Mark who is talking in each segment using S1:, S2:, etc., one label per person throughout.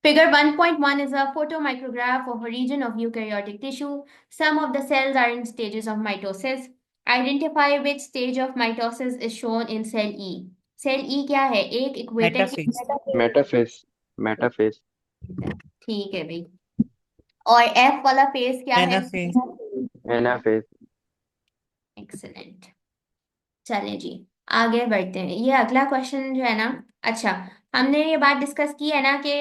S1: Figure 1.1 is a photomicrograph of a region of eukaryotic tissue. Some of the cells are in stages of mitosis. Identify which stage of mitosis is shown in cell E. Cell E क्या है? एक equator की
S2: metaphase.
S3: Metaphase. Metaphase.
S1: ठीक है भाई। और F वाला face क्या है?
S2: एनाफेज।
S3: एनाफेस।
S1: एक्सेलेंट। चलें जी, आगे बढ़ते हैं। ये अगला क्वेश्चन जो है ना, अच्छा, हमने ये बात डिस्कस की है ना कि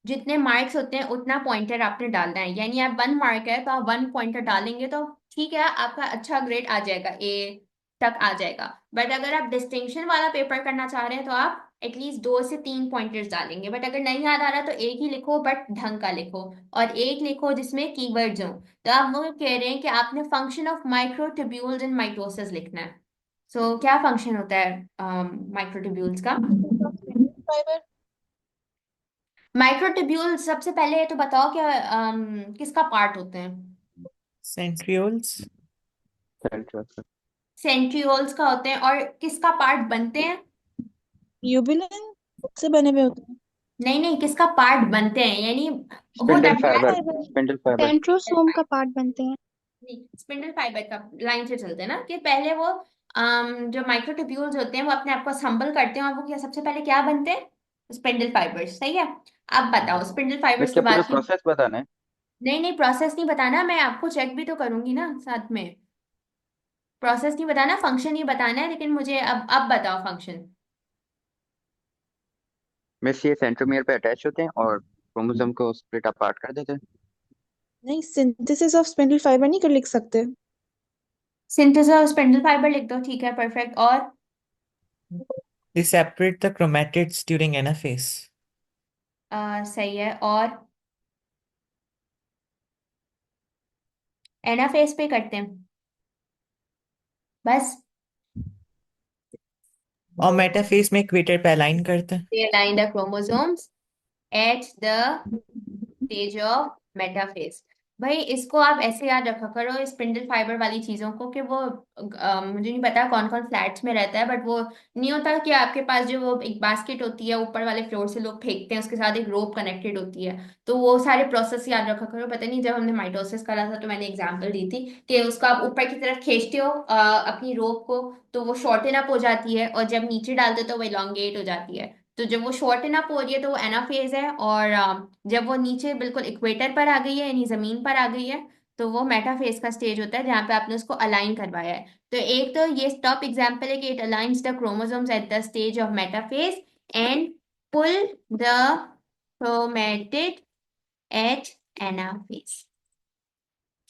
S1: जितने मार्क्स होते हैं उतना पॉइंटर आपने डालना है। यानी आप 1 मार्क है तो आप 1 पॉइंटर डालेंगे तो ठीक है, आपका अच्छा ग्रेड आ जाएगा, ए तक आ जाएगा। बट अगर आप डिस्टिंक्शन वाला पेपर करना चाह रहे हैं तो आप एटलीस्ट 2 से 3 पॉइंटर्स डालेंगे। बट अगर नहीं याद आ रहा तो एक ही लिखो, बट ढंग का लिखो। और एक लिखो जिसमें कीवर्ड्स हो। तो आप वो कह रहे हैं कि आपने function of microtubules in mitosis लिखना है। सो क्या फंक्शन होता है माइक्रोट्यूब्यूल्स का?
S4: फाइबर।
S1: माइक्रोट्यूब्यूल सबसे पहले ये तो बताओ कि किसका पार्ट होते हैं?
S2: सेंट्रियोल्स।
S3: सेंट्रोस।
S1: सेंट्रियोल्स का होते हैं। और किसका पार्ट बनते हैं?
S4: ट्यूबुलिन से बने हुए होते हैं।
S1: नहीं नहीं, किसका पार्ट बनते हैं यानी हो
S3: स्पिंडल
S1: जाता
S3: fibre.
S4: Fibre.
S3: Spindle fibre.
S4: Centrosome का पार्ट बनते हैं।
S1: है। स्पिंडल फाइबर का लाइन से चलते हैं ना, कि पहले वो जो माइक्रोट्यूब्यूल्स होते हैं वो अपने आप को असम्बल करते हैं और वो क्या सबसे पहले क्या बनते हैं? Spindle fibres. सही है। अब बताओ स्पिंडल फाइबर्स के
S3: इसका पूरा
S1: बाद की।
S3: प्रोसेस बताना है।
S1: नहीं नहीं, प्रोसेस नहीं बताना, मैं आपको चेक भी तो करूंगी ना साथ में। प्रोसेस नहीं बताना, फंक्शन ही बताना है। लेकिन मुझे अब बताओ फंक्शन।
S3: मिस ये सेंट्रोमियर पे अटैच होते हैं और क्रोमोसोम को स्प्लिट अपार्ट कर देते हैं।
S4: नहीं, सिंथेसिस ऑफ स्पिंडल फाइबर नहीं कर लिख सकते।
S1: सिंथेसिस ऑफ स्पिंडल फाइबर लिख दो, ठीक है, परफेक्ट। और
S2: they separate the chromatids during anaphase.
S1: सही है। और एनाफेस पे करते हैं बस।
S2: और मेटाफेज में इक्वेटर पे अलाइन करते हैं।
S1: they align the chromosomes at the stage of metaphase. भाई इसको आप ऐसे याद रखा करो, स्पिंडल फाइबर वाली चीजों को, कि वो मुझे नहीं पता कौन कौन फ्लैट्स में रहता है, बट वो नहीं होता कि आपके पास जो वो एक बास्केट होती है, ऊपर वाले फ्लोर से लोग फेंकते हैं, उसके साथ एक रोप कनेक्टेड होती है। तो वो सारे प्रोसेस याद रखा करो। पता नहीं जब हमने माइटोसिस करा था तो मैंने एग्जांपल दी थी कि उसको आप ऊपर की तरफ खींचते हो अपनी रोप को, तो वो शॉर्टन अप हो जाती है, और जब नीचे डालते हो तो वो इलोंगेट हो जाती है। तो जब वो शॉर्टन अप हो रही है तो वो एनाफेज है। और जब वो नीचे बिल्कुल इक्वेटर पर आ गई है यानी जमीन पर आ गई है, तो वो मेटाफेज का स्टेज होता है जहाँ पे आपने उसको अलाइन करवाया है। तो एक तो ये टॉप एग्जांपल है कि it aligns the chromosomes at the stage of metaphase and pull the chromatid at anaphase.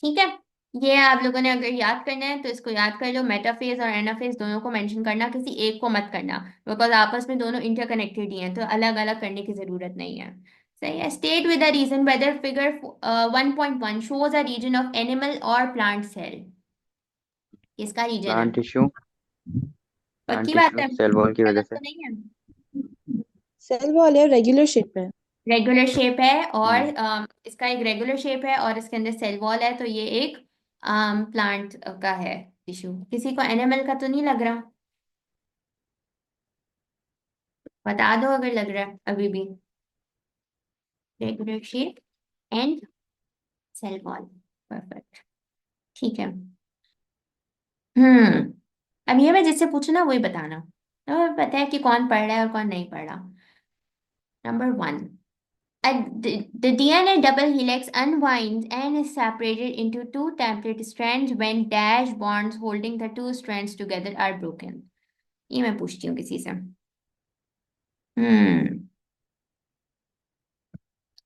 S1: ठीक है। ये आप लोगों ने अगर याद करना है तो इसको याद कर लो। मेटाफेज और एनाफेज दोनों को मेंशन करना, किसी एक को मत करना, बिकॉज आपस में दोनों इंटरकनेक्टेड ही हैं, तो अलग अलग करने की जरूरत नहीं है। सही है। State with a reason whether figure 1.1 shows a reason of animal और प्लांट सेल। किसका रीजन है?
S3: Plant tissue. प्लांट
S1: पक्की बात
S3: टिश्यू
S1: है?
S3: सेल वॉल की वजह
S1: गलत
S3: से।
S1: तो नहीं है?
S4: सेल वॉल है, रेगुलर शेप है।
S1: रेगुलर शेप है, और
S3: हम्म।
S1: इसका एक रेगुलर शेप है और इसके अंदर सेल वॉल है, तो ये एक प्लांट का है टिश्यू। किसी को एनिमल का तो नहीं लग रहा? बता दो अगर लग रहा है अभी भी। Regular shape and cell wall. Perfect. ठीक है। अब ये मैं जिससे पूछू ना वही बताना, तो पता है कि कौन पढ़ रहा है और कौन नहीं पढ़ रहा। Number 1, the DNA double helix unwinds and is separated into two template strands when dash bonds holding the two strands together are broken। ये मैं पूछती हूँ किसी से। हम्म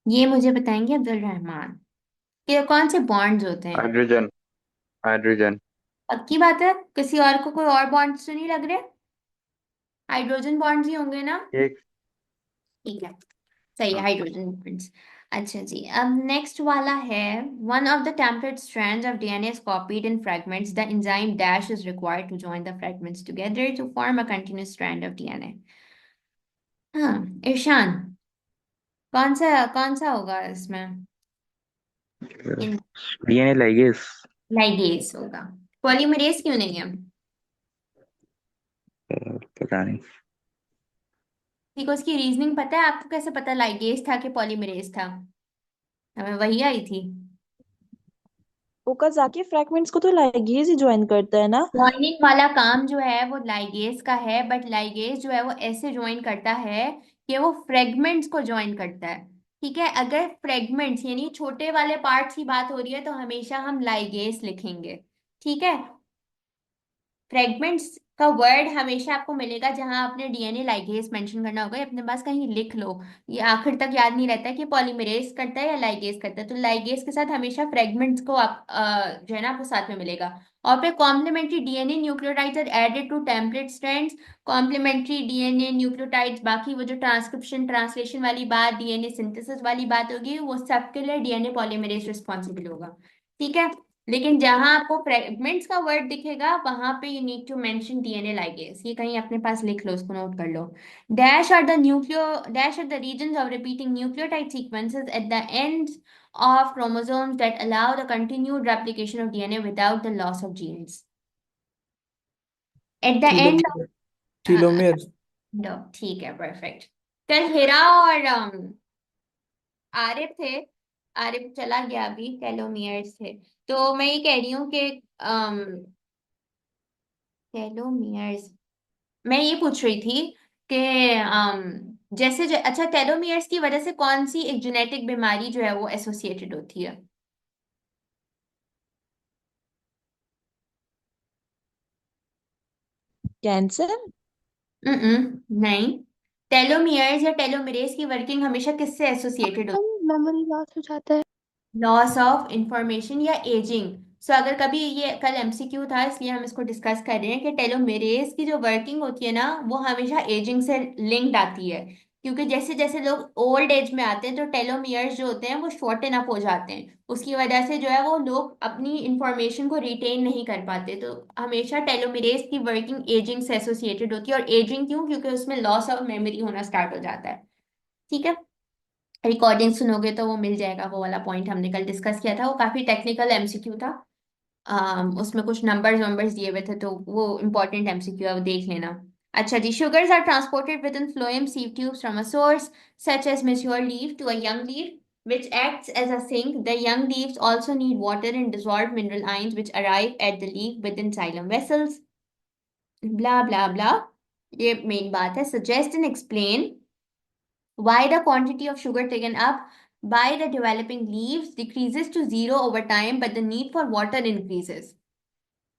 S1: ये मुझे बताएंगे अब्दुल रहमान कि कौन से बॉन्ड्स होते हैं।
S3: हाइड्रोजन। हाइड्रोजन।
S1: पक्की बात है? किसी और को कोई और बॉन्ड्स तो नहीं लग रहे? हाइड्रोजन बॉन्ड्स ही होंगे ना?
S3: एक।
S1: ठीक है, सही है,
S3: हाँ।
S1: Hydrogen bonds. अच्छा जी, अब नेक्स्ट वाला है। One of the template strands of DNA is copied in fragments. The enzyme dash is required to join the fragments together to form a continuous strand of DNA। हाँ, इरशान, कौन सा होगा इसमें? In
S3: DNA ligase.
S1: Ligase होगा। Polymerase क्यों नहीं है?
S3: पता नहीं।
S1: ठीक है, उसकी रीजनिंग पता है आपको? कैसे पता लाइगेज था कि पॉलीमरेज था? हमें वही आई थी।
S4: ओकाजाकी फ्रैगमेंट्स को तो लाइगेज ही ज्वाइन करता है ना।
S1: ज्वाइनिंग वाला काम जो है वो लाइगेज का है, बट लाइगेज जो है वो ऐसे ज्वाइन करता है कि वो फ्रेगमेंट्स को ज्वाइन करता है। ठीक है, अगर फ्रेगमेंट्स यानी छोटे वाले पार्ट्स की बात हो रही है तो हमेशा हम लाइगेज लिखेंगे। ठीक है, फ्रेगमेंट्स का वर्ड हमेशा आपको मिलेगा जहां आपने डीएनए लाइगेज मेंशन करना होगा, ये अपने पास कहीं लिख लो। ये आखिर तक याद नहीं रहता कि पॉलीमरेज करता है या लाइगेज करता है, तो लाइगेज के साथ हमेशा फ्रेगमेंट्स को आप जो है ना आपको साथ में मिलेगा। और फिर complementary DNA nucleotides are added to template strands. Complementary DNA nucleotides, बाकी वो जो ट्रांसक्रिप्शन ट्रांसलेशन वाली बात, डीएनए सिंथेसिस वाली बात होगी, वो सबके लिए डीएनए पॉलीमरेज रिस्पॉन्सिबल होगा। ठीक है, लेकिन जहां आपको फ्रेगमेंट्स का वर्ड दिखेगा वहां पे you need to mention DNA ligase, ये कहीं अपने पास लिख लो, उसको नोट कर लो। Dash are the reasons of repeating nucleotide sequences at the ends of chromosomes that allow the continued replication of DNA without the loss of genes. At the end of,
S5: telomere telomere
S1: no, ठीक है, perfect. कल हिरा और आरिफ थे। आरिफ चला गया अभी, telomeres थे। तो मैं ये कह रही हूँ कि टेलोमियर्स, मैं ये पूछ रही थी कि अच्छा, टेलोमियर्स की वजह से कौन सी एक जेनेटिक बीमारी जो है वो एसोसिएटेड होती है?
S4: कैंसर।
S1: नहीं, टेलोमियर्स या टेलोमेरेज की वर्किंग हमेशा किससे एसोसिएटेड होती है?
S4: मेमोरी लॉस हो जाता है।
S1: लॉस ऑफ इंफॉर्मेशन या एजिंग। सो अगर कभी, ये कल एमसीक्यू था इसलिए हम इसको डिस्कस कर रहे हैं कि टेलोमेरेज की जो वर्किंग होती है ना वो हमेशा एजिंग से लिंक्ड आती है। क्योंकि जैसे जैसे लोग ओल्ड एज में आते हैं तो टेलोमियर्स जो होते हैं वो शॉर्टन अप हो जाते हैं, उसकी वजह से जो है वो लोग अपनी इंफॉर्मेशन को रिटेन नहीं कर पाते। तो हमेशा टेलोमेरेज की वर्किंग एजिंग से एसोसिएटेड होती है। और एजिंग क्यों? क्योंकि उसमें लॉस ऑफ मेमोरी होना स्टार्ट हो जाता है। ठीक है, रिकॉर्डिंग सुनोगे तो वो मिल जाएगा, वो वाला पॉइंट हमने कल डिस्कस किया था, वो काफी टेक्निकल एमसीक्यू था। उसमें कुछ नंबर्स वंबर्स दिए हुए थे तो वो इंपॉर्टेंट एमसीक्यू है, वो देख लेना। अच्छा जी, sugars are transported within phloem sieve tubes from a source such as mature leaf to a young leaf which acts as a sink. The young leaves also need water and dissolved mineral ions which arrive at the leaf within xylem vessels. Blah blah blah, ये main बात है। Suggest and explain why the quantity of sugar taken up by the developing leaves decreases to zero over time but the need for water increases.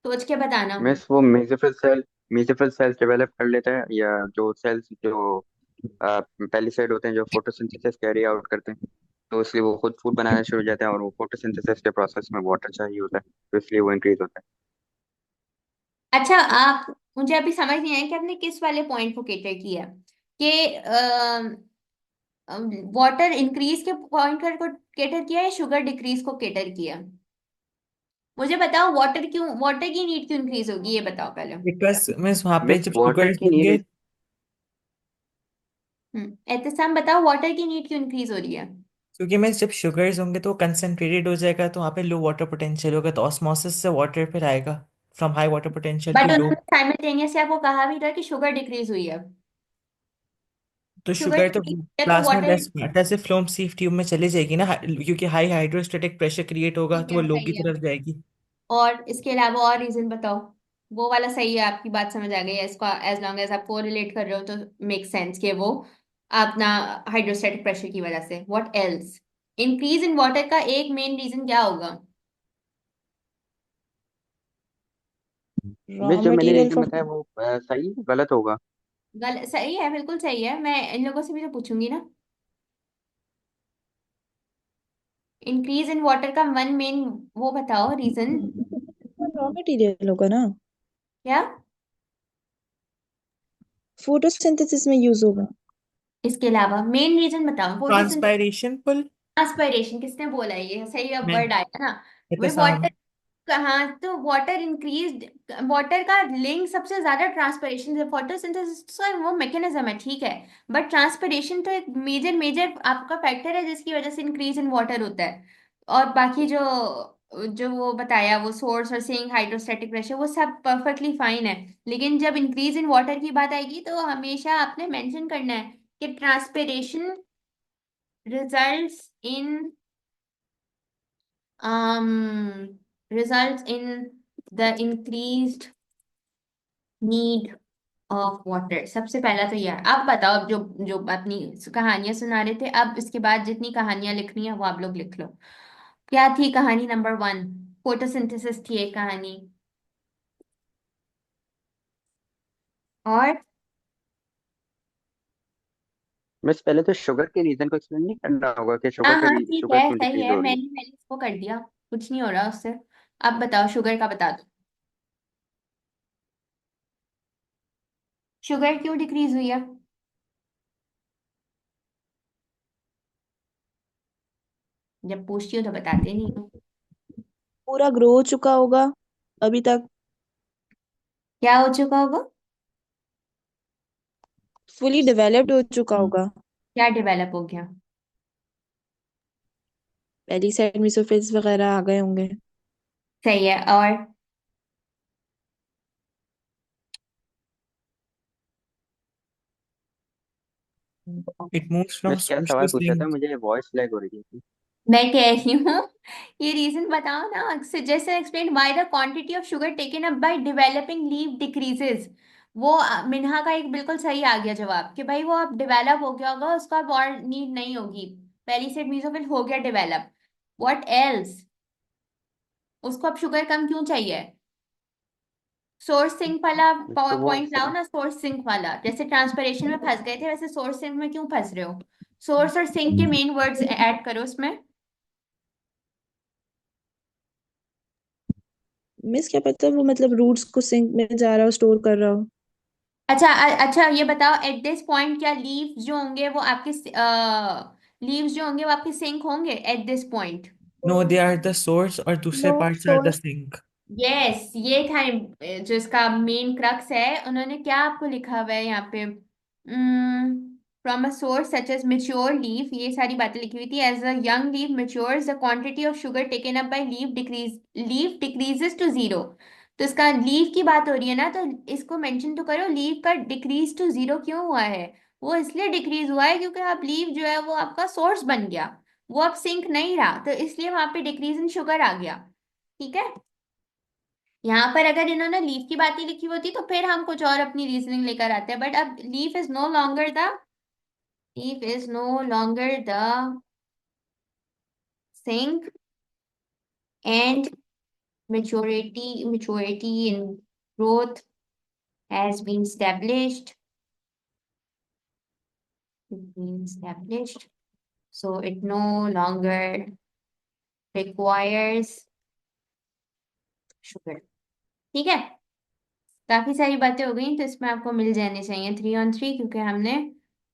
S1: सोच के बताना।
S3: Miss वो mesophyll cells develop कर लेता है, या जो सेल्स जो पेलिसाइड होते हैं जो फोटोसिंथेसिस कैरी आउट करते हैं, तो इसलिए वो खुद फूड बनाना शुरू हो जाते हैं, और वो फोटोसिंथेसिस के प्रोसेस में वाटर चाहिए होता है, तो इसलिए वो इंक्रीज होता है।
S1: अच्छा, आप, मुझे अभी समझ नहीं आया कि आपने किस वाले पॉइंट को केटर किया कि वाटर इंक्रीज के पॉइंट को केटर किया या शुगर डिक्रीज को केटर किया? मुझे बताओ, वाटर की नीड क्यों इंक्रीज होगी, ये बताओ पहले।
S2: बिकॉज मीन्स वहां पे
S3: मिस
S2: जब
S3: वाटर
S2: शुगर्स
S3: की
S2: होंगे,
S3: नीड,
S1: एहतसाम बताओ, वाटर की नीड क्यों इंक्रीज हो रही है?
S2: क्योंकि मीन्स जब शुगर्स होंगे तो वो कंसनट्रेटेड हो जाएगा, तो वहाँ पे लो वाटर पोटेंशियल होगा, तो ऑस्मोसिस से वाटर फिर आएगा from high water potential to
S1: but
S2: low.
S1: उन्होंने साइमल्टेनियसली आपको कहा भी था कि शुगर डिक्रीज हुई है।
S2: तो
S1: शुगर
S2: शुगर तो
S1: डिक्रीज है तो
S2: प्लाज्मा
S1: वाटर।
S2: डाटा से फ्लोम सीव ट्यूब में चली जाएगी ना, क्योंकि हाई हाइड्रोस्टेटिक प्रेशर क्रिएट होगा
S1: ठीक
S2: तो वो
S1: है,
S2: लो की
S1: सही है।
S2: तरफ जाएगी।
S1: और इसके अलावा और रीजन बताओ। वो वाला सही है, आपकी बात समझ आ गई है इसको, एज लॉन्ग एज आप को रिलेट कर रहे हो तो मेक सेंस कि वो अपना हाइड्रोस्टैटिक प्रेशर की वजह से। What else? Increase in water का एक मेन रीजन क्या होगा?
S3: मिस
S4: रॉ
S3: जो मैंने
S4: मटेरियल
S3: रीजन
S4: फॉर।
S3: बताया वो सही है, गलत होगा?
S1: सही है, बिल्कुल सही है, मैं इन लोगों से भी तो पूछूंगी ना। इंक्रीज इन वाटर का वन मेन वो बताओ रीजन।
S4: रॉ मटेरियल होगा ना।
S1: क्या?
S4: फोटोसिंथेसिस में यूज होगा।
S1: इसके अलावा मेन रीजन बताओ। फोटोसिंथेसिस,
S2: ट्रांसपायरेशन पुल।
S1: एस्पिरेशन, किसने बोला है? ये सही अब
S2: मैं
S1: वर्ड आया ना। वे
S2: एहतसाम।
S1: वाटर, कहाँ तो वाटर इंक्रीज, वाटर का लिंक सबसे ज्यादा ट्रांसपिरेशन से, फोटोसिंथेसिस तो वो मैकेनिज्म है, ठीक है, बट ट्रांसपिरेशन तो एक मेजर मेजर आपका फैक्टर है जिसकी वजह से इंक्रीज इन वाटर होता है। और बाकी जो जो वो बताया, वो सोर्स और सिंक, हाइड्रोस्टैटिक प्रेशर, वो सब परफेक्टली फाइन है। लेकिन जब इंक्रीज इन वाटर की बात आएगी तो हमेशा आपने मेंशन करना है कि transpiration results in results in the increased need of water। सबसे पहला तो यार आप बताओ, अब जो जो अपनी कहानियां सुना रहे थे, अब इसके बाद जितनी कहानियां लिखनी है वो आप लोग लिख लो। क्या थी कहानी नंबर 1? फोटोसिंथेसिस थी एक कहानी। और
S3: मिस पहले तो शुगर के रीजन को एक्सप्लेन नहीं करना होगा कि
S1: हाँ
S3: शुगर
S1: हाँ ठीक
S3: शुगर
S1: है,
S3: क्यों
S1: सही
S3: डिक्रीज
S1: है,
S3: हो रही है।
S1: मैंने मैंने इसको कर दिया, कुछ नहीं हो रहा उससे। अब बताओ शुगर का बता दो, शुगर क्यों डिक्रीज हुई है? जब पूछती हो तो बताते नहीं हो।
S4: पूरा ग्रो हो चुका होगा अभी तक,
S1: क्या हो चुका होगा?
S4: फुली डेवलप्ड हो चुका होगा।
S1: क्या डेवलप हो गया?
S4: पहली साइड मेसोफिल्स वगैरह आ गए होंगे।
S1: सही है। और
S2: It moves from
S3: मिस क्या
S2: source
S3: सवाल
S2: to
S3: पूछा था,
S2: sink.
S3: मुझे वॉइस लैग हो रही थी।
S1: मैं कह रही हूँ, ये रीजन बताओ ना। Just explain why the quantity of sugar taken up by developing leaf decreases. वो मिन्हा का एक बिल्कुल सही आ गया जवाब कि भाई वो अब डेवलप हो गया होगा, उसका अब और नीड नहीं होगी। पहली से मीसोफिल हो गया डेवलप। What else? उसको अब शुगर कम क्यों चाहिए? सोर्स सिंक वाला
S3: तो वो
S1: पॉइंट लाओ ना, सोर्स सिंक वाला। जैसे ट्रांसपरेशन में फंस गए थे, वैसे सोर्स सिंक में क्यों फंस रहे हो? सोर्स और सिंक के मेन वर्ड्स ऐड करो उसमें।
S4: मिस क्या पता वो मतलब रूट्स को सिंक में जा रहा हो, स्टोर कर रहा हो।
S1: अच्छा अच्छा, ये बताओ एट दिस पॉइंट क्या लीव्स जो होंगे वो आपके लीव्स जो होंगे वो आपके सिंक होंगे at this point?
S2: No, they are the source और दूसरे
S4: no
S2: parts are the
S4: source.
S2: sink.
S1: Yes, ये था जो इसका मेन क्रक्स है। उन्होंने क्या आपको लिखा हुआ है यहाँ पे? From a source such as mature leaf, ये सारी बातें लिखी हुई थी। As a young leaf matures the quantity of sugar taken up by leaf decreases to zero. तो इसका लीफ की बात हो रही है ना, तो इसको मेंशन तो करो, लीफ का डिक्रीज टू जीरो क्यों हुआ है? वो इसलिए डिक्रीज हुआ है क्योंकि अब लीफ जो है वो आपका सोर्स बन गया, वो अब सिंक नहीं रहा, तो इसलिए वहां पे डिक्रीज इन शुगर आ गया। ठीक है। यहाँ पर अगर इन्होंने लीफ की बात ही लिखी होती तो फिर हम कुछ और अपनी रीजनिंग लेकर आते हैं, बट अब leaf is no longer the sink and maturity in growth has been established, so it no longer requires sugar। ठीक है। काफी सारी बातें हो गई, तो इसमें आपको मिल जाने चाहिए 3 on 3, क्योंकि हमने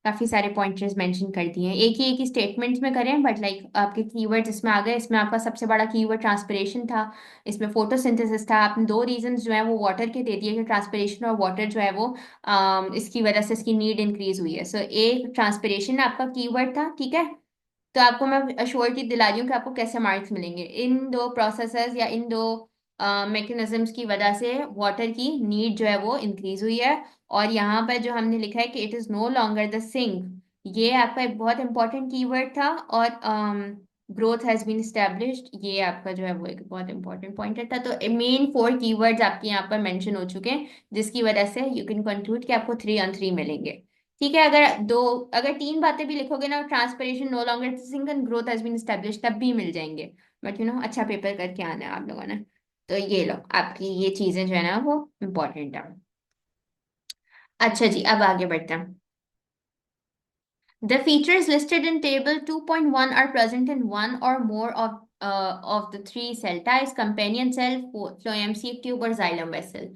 S1: काफी सारे पॉइंटर्स मेंशन कर दिए हैं। एक ही स्टेटमेंट्स में करें, बट लाइक आपके कीवर्ड्स इसमें आ गए। इसमें आपका सबसे बड़ा कीवर्ड ट्रांसपिरेशन था, इसमें फोटोसिंथेसिस था। आपने 2 रीजंस जो है वो वाटर के दे दिए कि ट्रांसपिरेशन और वाटर जो है वो इसकी वजह से इसकी नीड इंक्रीज हुई है। सो एक ट्रांसपिरेशन आपका कीवर्ड था। ठीक है। तो आपको मैं अश्योरिटी दिला रही हूँ कि आपको कैसे मार्क्स मिलेंगे। इन दो प्रोसेसेस या इन दो मैकेनिज्म्स की वजह से वाटर की नीड जो है वो इंक्रीज हुई है। और यहाँ पर जो हमने लिखा है कि it is no longer the sink, ये आपका एक बहुत इंपॉर्टेंट कीवर्ड था। और ग्रोथ हैज बीन स्टैब्लिश्ड, ये आपका जो है वो एक बहुत इंपॉर्टेंट पॉइंटर था। तो मेन 4 कीवर्ड्स आपके यहाँ पर मेंशन हो चुके हैं, जिसकी वजह से यू कैन कंक्लूड कि आपको 3 on 3 मिलेंगे। ठीक है। अगर 3 बातें भी लिखोगे ना, transpiration no longer sink and growth has been established, तब भी मिल जाएंगे। बट अच्छा पेपर करके आना है आप लोगों ने। तो ये लो, आपकी ये चीजें जो है ना वो इम्पोर्टेंट है। अच्छा जी, अब आगे बढ़ते हैं। The features listed in table 2.1 are present in one or more of the three cell types: companion cell, phloem sieve tube और xylem vessel।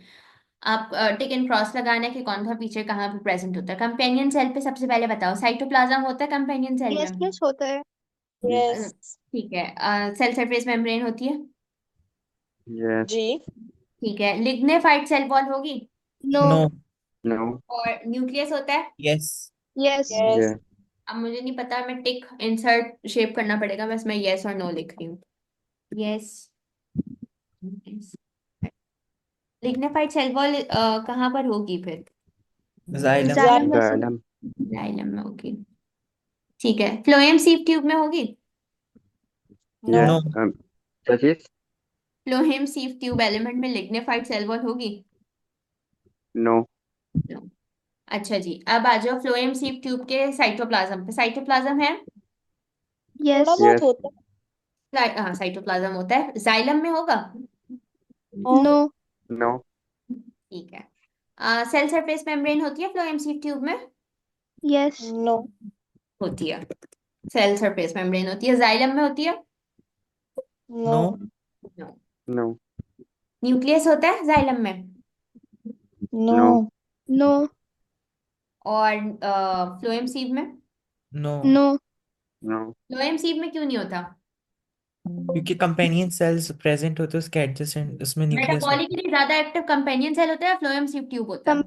S1: आप टिक एंड क्रॉस लगाना है कि कौन सा फीचर कहाँ पे प्रेजेंट होता है। कंपेनियन सेल पे सबसे पहले बताओ, साइटोप्लाज्म होता है कंपेनियन सेल
S5: यस
S1: में?
S5: यस होता है।
S4: यस।
S1: ठीक है। सेल सरफेस मेम्ब्रेन होती है?
S3: यस।
S4: जी।
S1: ठीक है। लिग्निफाइड सेल वॉल होगी?
S5: नो।
S2: No.
S3: नो।
S1: और न्यूक्लियस होता है?
S2: Yes.
S5: यस।
S4: यस।
S3: यस।
S1: अब मुझे नहीं पता, मैं टिक इंसर्ट शेप करना पड़ेगा, बस मैं यस और नो लिख रही हूँ। यस। लिग्निफाइड सेल वॉल कहाँ पर होगी फिर?
S2: Xylem.
S5: Xylem
S4: xylem.
S5: Vessel.
S3: Xylem.
S1: Xylem में होगी, ठीक है। फ्लोएम सीव ट्यूब में होगी?
S4: नो।
S3: यस।
S2: नो।
S3: क्या चीज?
S1: फ्लोएम सीव ट्यूब एलिमेंट में लिग्निफाइड सेल वॉल होगी?
S3: नो।
S1: No. अच्छा जी, अब आ जाओ फ्लोएम सीव ट्यूब के साइटोप्लाज्म पे। साइटोप्लाज्म है?
S4: थोड़ा
S5: यस।
S4: बहुत
S3: यस।
S4: होता
S1: हाँ, साइटोप्लाज्म होता है। जाइलम में होगा?
S4: है।
S5: नो।
S3: नो।
S1: ठीक है। सेल सरफेस मेम्ब्रेन होती है फ्लोएम सीव ट्यूब में?
S5: यस।
S4: नो।
S1: होती है, सेल सरफेस मेम्ब्रेन होती है। जाइलम में होती है?
S4: No.
S2: No.
S1: No.
S3: No.
S1: Nucleus होता है जाइलम में?
S4: नो।
S3: नो।
S5: नो।
S1: और फ्लोएम सीव में?
S2: No.
S5: No.
S3: No.
S1: Phloem sieve में क्यों नहीं होता?
S2: क्योंकि कंपेनियन सेल्स प्रेजेंट होते हैं उसके एडजेसेंट, उसमें न्यूक्लियस होता है।
S1: मेटाबॉलिकली ज्यादा एक्टिव कंपेनियन सेल होता है, फ्लोएम सीव ट्यूब होता है?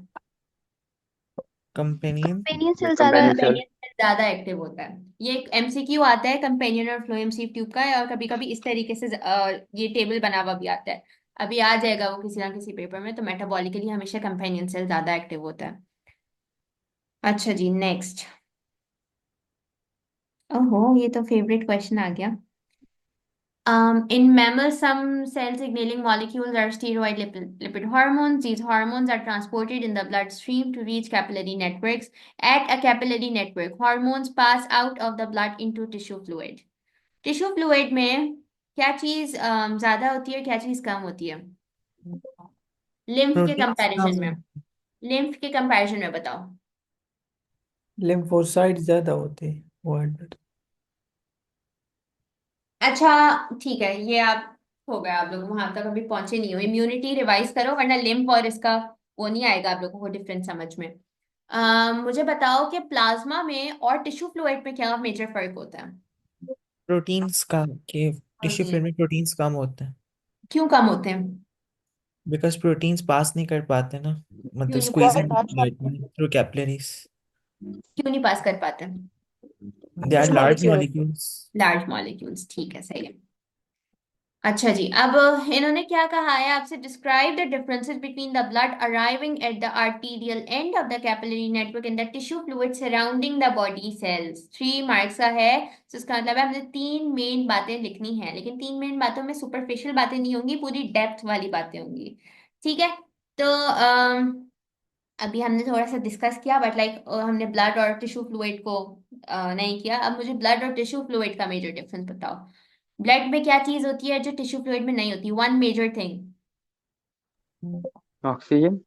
S2: कंपेनियन।
S5: कंपेनियन सेल ज्यादा
S3: कंपेनियन सेल।
S1: कंपेनियन सेल ज्यादा एक्टिव होता है। ये एक एमसीक्यू आता है कंपेनियन और फ्लोएम सीव ट्यूब का, और कभी कभी इस तरीके से ये टेबल बना हुआ भी आता है। अभी आ जाएगा वो किसी ना किसी पेपर में। तो मेटाबॉलिकली हमेशा कंपेनियन सेल ज्यादा एक्टिव होता है। अच्छा जी, नेक्स्ट। ओहो, ये तो फेवरेट क्वेश्चन आ गया। In mammals, some cell signaling molecules are steroid lipid hormones. These hormones are transported in the bloodstream to reach capillary networks. At a capillary network, hormones pass out of the blood into tissue fluid. Tissue fluid में क्या चीज ज्यादा होती है, क्या चीज कम होती है? लिम्फ के
S2: प्रोटीन्स
S1: कंपैरिजन
S2: कम।
S1: में, लिम्फ के कंपैरिजन में बताओ।
S6: लिम्फोसाइट ज्यादा होते हैं वर्ल्ड में।
S1: अच्छा, ठीक है, ये आप हो गया, आप लोग वहां तक अभी पहुंचे नहीं हो। इम्यूनिटी रिवाइज करो, वरना लिम्फ और इसका वो नहीं आएगा आप लोगों को डिफरेंस समझ में। मुझे बताओ कि प्लाज्मा में और टिश्यू फ्लूइड में क्या मेजर फर्क होता है?
S2: प्रोटीन्स का, के टिश्यू
S1: प्रोटीन।
S2: फ्लूइड में प्रोटीन्स कम होते हैं।
S1: क्यों कम होते हैं?
S2: बिकॉज प्रोटीन्स पास नहीं कर पाते ना,
S1: क्यों
S2: मतलब
S1: नहीं पास कर
S2: स्क्वीजिंग
S1: पाते?
S2: फ्लूइड में थ्रू कैपिलरीज।
S1: क्यों नहीं पास कर पाते?
S2: दे आर
S4: कुछ
S2: लार्ज
S4: मॉलिक्यूल होते
S2: मॉलिक्यूल्स।
S1: लार्ज मॉलिक्यूल्स, ठीक है, सही है। अच्छा जी, अब इन्होंने क्या कहा है आपसे? Describe the differences between the blood arriving at the arterial end of the capillary network in the tissue fluid surrounding the body cells. 3 marks का है, तो इसका मतलब है हमने 3 मेन बातें लिखनी है, लेकिन 3 मेन बातों में सुपरफिशियल बातें नहीं होंगी, पूरी डेप्थ वाली बातें होंगी। ठीक है। तो अभी हमने थोड़ा सा डिस्कस किया, बट लाइक हमने ब्लड और टिश्यू फ्लूइड को नहीं किया। अब मुझे ब्लड और टिश्यू फ्लूइड का मेजर डिफरेंस बताओ। ब्लड में क्या चीज होती है जो टिश्यू फ्लूइड में नहीं होती? One major thing.
S3: ऑक्सीजन।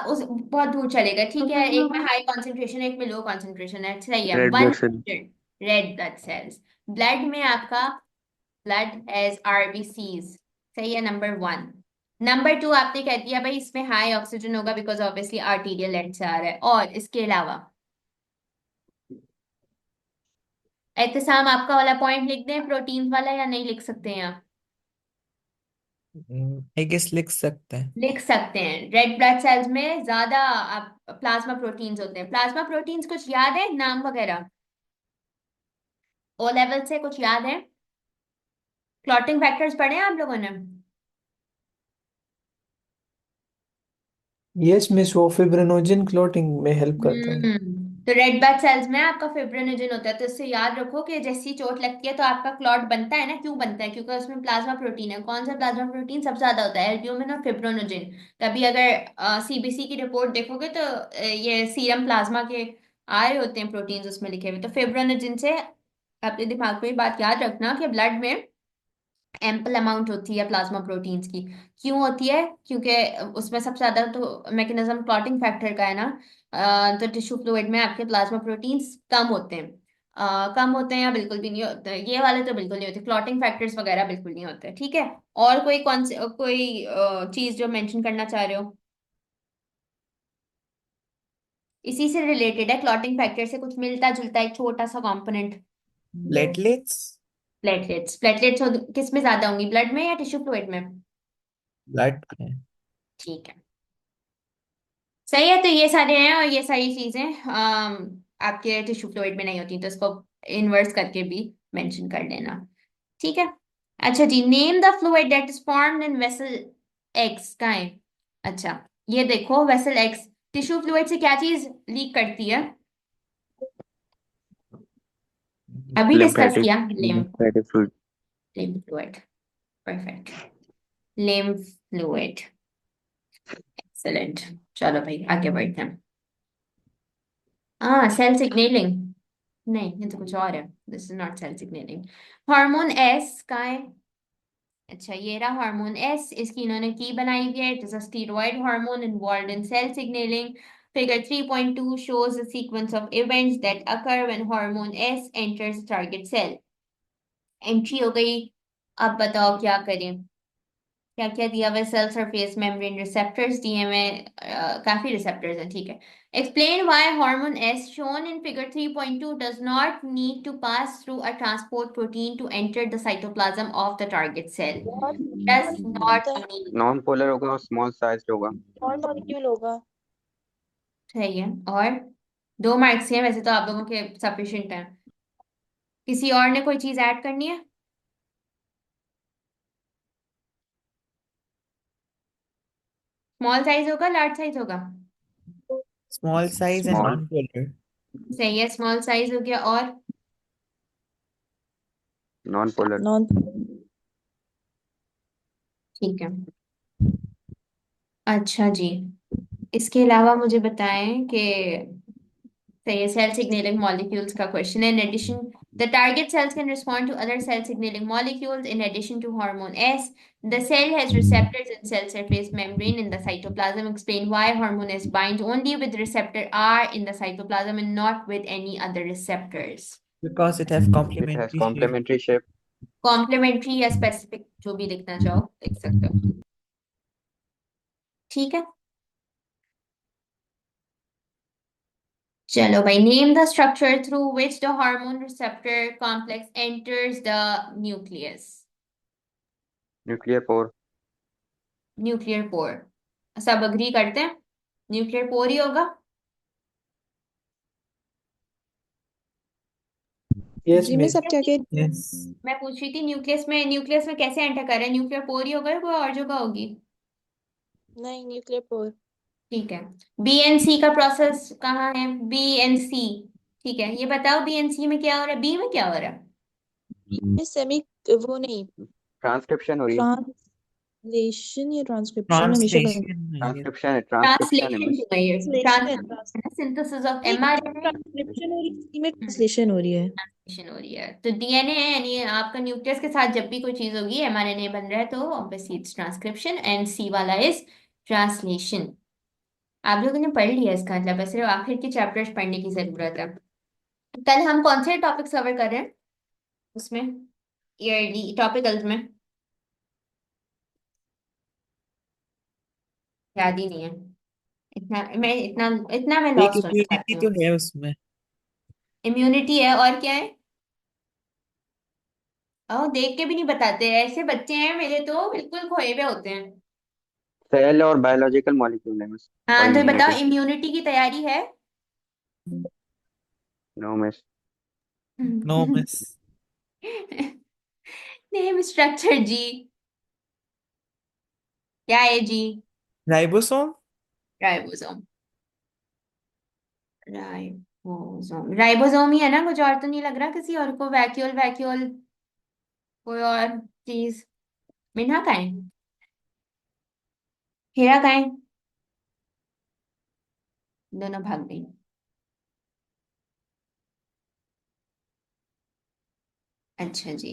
S1: उस बहुत दूर चलेगा, ठीक है। एक में हाई कॉन्सेंट्रेशन, एक में लो कॉन्सेंट्रेशन है, सही है।
S3: Red
S1: one
S3: blood cell.
S1: Red blood cells. Blood में आपका ब्लड एज आरबीसीज, सही है, नंबर 1। नंबर 2 आपने कह दिया भाई इसमें हाई ऑक्सीजन होगा बिकॉज ऑब्वियसली आर्टीरियल एंड से आ रहा है। और इसके अलावा एहतसाम, आपका वाला पॉइंट लिख दें, प्रोटीन वाला, या नहीं लिख सकते हैं आप?
S2: आई गेस लिख सकते हैं।
S1: लिख सकते हैं। रेड ब्लड सेल्स में ज्यादा आप प्लाज्मा प्रोटीन्स होते हैं। प्लाज्मा प्रोटीन्स कुछ याद है नाम वगैरह? ओ लेवल से कुछ याद है? क्लॉटिंग फैक्टर्स पढ़े हैं आप लोगों ने?
S6: यस मिस, वो फिब्रिनोजन क्लॉटिंग में हेल्प करता है।
S1: तो रेड ब्लड सेल्स में आपका फिब्रिनोजन होता है। तो इससे याद रखो कि जैसी चोट लगती है तो आपका क्लॉट बनता है ना। क्यों बनता है? क्योंकि उसमें प्लाज्मा प्रोटीन है। कौन सा प्लाज्मा प्रोटीन सबसे ज्यादा होता है? एल्ब्यूमिन और फिब्रिनोजन। तभी अगर सीबीसी की रिपोर्ट देखोगे तो ये सीरम प्लाज्मा के आए होते हैं प्रोटीन्स उसमें लिखे हुए। तो फिब्रिनोजन से अपने दिमाग में ये बात याद रखना कि ब्लड में एम्पल अमाउंट होती है प्लाज्मा प्रोटीन्स की। क्यों होती है? क्योंकि उसमें सबसे ज्यादा तो मैकेनिज्म क्लॉटिंग फैक्टर का है ना। तो टिश्यू फ्लूइड में आपके प्लाज्मा प्रोटीन्स कम होते हैं। कम होते हैं या बिल्कुल भी नहीं होते, ये वाले तो बिल्कुल नहीं होते। क्लॉटिंग फैक्टर्स वगैरह बिल्कुल नहीं होते, ठीक है। और कोई कौन से कोई चीज जो मेंशन करना चाह रहे हो? इसी से रिलेटेड है, क्लॉटिंग फैक्टर से कुछ मिलता जुलता एक छोटा सा कंपोनेंट।
S2: प्लेटलेट्स।
S1: प्लेटलेट्स। प्लेटलेट्स किस में ज्यादा होंगी, ब्लड में या टिश्यू फ्लूइड में?
S2: ब्लड में।
S1: ठीक है, सही है। तो ये सारे हैं, और ये सारी चीजें आपके टिश्यू फ्लूइड में नहीं होती, तो इसको इन्वर्स करके भी मेंशन कर लेना, ठीक है। अच्छा जी, name the fluid that is formed in vessel X. का है? अच्छा, ये देखो वेसल एक्स टिश्यू फ्लूइड से क्या चीज लीक करती है? अभी डिस्कस
S3: लिम्फेटिक
S1: किया, lymph
S3: lymphatic fluid.
S1: Lymph fluid. Perfect. Lymph fluid. Excellent. चलो भाई आगे बढ़ते हैं। हाँ, सेल सिग्नलिंग। नहीं, ये तो कुछ और है। This is not cell signalling. Hormone S का है। अच्छा, ये रहा हार्मोन एस। इसकी इन्होंने की बनाई हुई है। It is a steroid hormone involved in cell signalling. Figure 3.2 shows a sequence of events that occur when hormone S enters target cell. Entry हो गई। अब बताओ क्या करें? क्या क्या दिया हुआ? सेल सरफेस मेम्ब्रेन रिसेप्टर्स दिए हुए काफी रिसेप्टर्स हैं, ठीक है। Explain why hormone S shown in figure 3.2 does not need to pass through a transport protein to enter the cytoplasm of the target cell. Does not
S4: होता है,
S1: need.
S3: Non polar होगा और स्मॉल साइज होगा।
S4: Small molecule होगा।
S1: सही है। और 2 marks हैं वैसे तो आप लोगों के, सफिशिएंट हैं। किसी और ने कोई चीज ऐड करनी है? स्मॉल साइज होगा, लार्ज साइज होगा?
S2: Small size and
S3: small
S2: non polar.
S1: सही है, स्मॉल साइज हो गया। और
S3: नॉन पोलर।
S4: नॉन
S1: ठीक है। अच्छा जी, इसके अलावा मुझे बताएं कि सही है, सेल सिग्नलिंग मॉलिक्यूल्स का क्वेश्चन है। In addition the target cells can respond to other cell signaling molecules in addition to hormone S. The cell has receptors in cell surface membrane in the cytoplasm. Explain why hormone S binds only with receptor R in the cytoplasm and not with any other receptors.
S2: Because it have
S3: it has
S2: complementary shape.
S3: Complementary shape.
S1: Complementary या specific, जो भी लिखना चाहो लिख सकते हो। ठीक है। चलो भाई, name the structure through which the hormone receptor complex enters the nucleus.
S3: Nuclear pore.
S1: Nuclear pore. सब अग्री करते हैं न्यूक्लियर पोर ही होगा?
S6: यस
S4: जी मैं
S6: मिस।
S4: सब क्या कह
S2: Yes.
S1: मैं पूछ रही थी न्यूक्लियस में कैसे एंटर कर रहा है? न्यूक्लियर पोर ही होगा या कोई और जगह होगी?
S4: नहीं, न्यूक्लियर पोर।
S1: ठीक है। बीएनसी का प्रोसेस कहाँ है? बीएनसी। ठीक है, ये बताओ बीएनसी में क्या हो रहा है, बी में क्या हो रहा है?
S4: में सेमी, वो नहीं,
S3: ट्रांसक्रिप्शन हो रही है।
S4: ट्रांसलेशन या ट्रांसक्रिप्शन हमेशा
S2: Translation, I guess.
S3: ट्रांसक्रिप्शन है
S1: ट्रांसलेशन
S3: मिस।
S1: क्यों है ये?
S4: ट्रांसलेशन
S1: सिंथेसिस ऑफ
S4: नहीं,
S1: एमआरएनए।
S4: ट्रांसक्रिप्शन हो रही है, इसी में ट्रांसलेशन हो रही है।
S1: ट्रांसलेशन हो रही है तो डीएनए है, यानी आपका न्यूक्लियस के साथ जब भी कोई चीज होगी एमआरएनए बन रहा है, तो ऑब्वियसली इट्स ट्रांसक्रिप्शन एंड सी वाला इज ट्रांसलेशन। आप लोगों ने पढ़ लिया इसका मतलब है, सिर्फ आखिर के चैप्टर्स पढ़ने की जरूरत है। कल हम कौन से टॉपिक्स कवर कर रहे हैं उसमें, ईयरली टॉपिकल्स में? याद ही नहीं है। इतना मैं
S2: एक
S1: लॉस्ट हो
S2: इम्यूनिटी
S1: जाती
S2: तो
S1: हूँ।
S2: है उसमें।
S1: इम्यूनिटी है, और क्या है? ओ, देख के भी नहीं बताते, ऐसे बच्चे हैं मेरे तो बिल्कुल खोए हुए होते हैं।
S3: सेल और बायोलॉजिकल मॉलिक्यूल है मिस। और
S1: हाँ, तो
S3: इम्यूनिटी।
S1: बताओ इम्यूनिटी की तैयारी है?
S3: No miss.
S2: No miss.
S1: Name structure जी। क्या है जी?
S2: राइबोसोम।
S1: राइबोसोम। राइबोसोम ही है ना? कुछ और तो नहीं लग रहा किसी और को? वैक्यूल वैक्यूल कोई और चीज? मिन्हा का है? हीरा का है? दोनों भाग गई। अच्छा जी।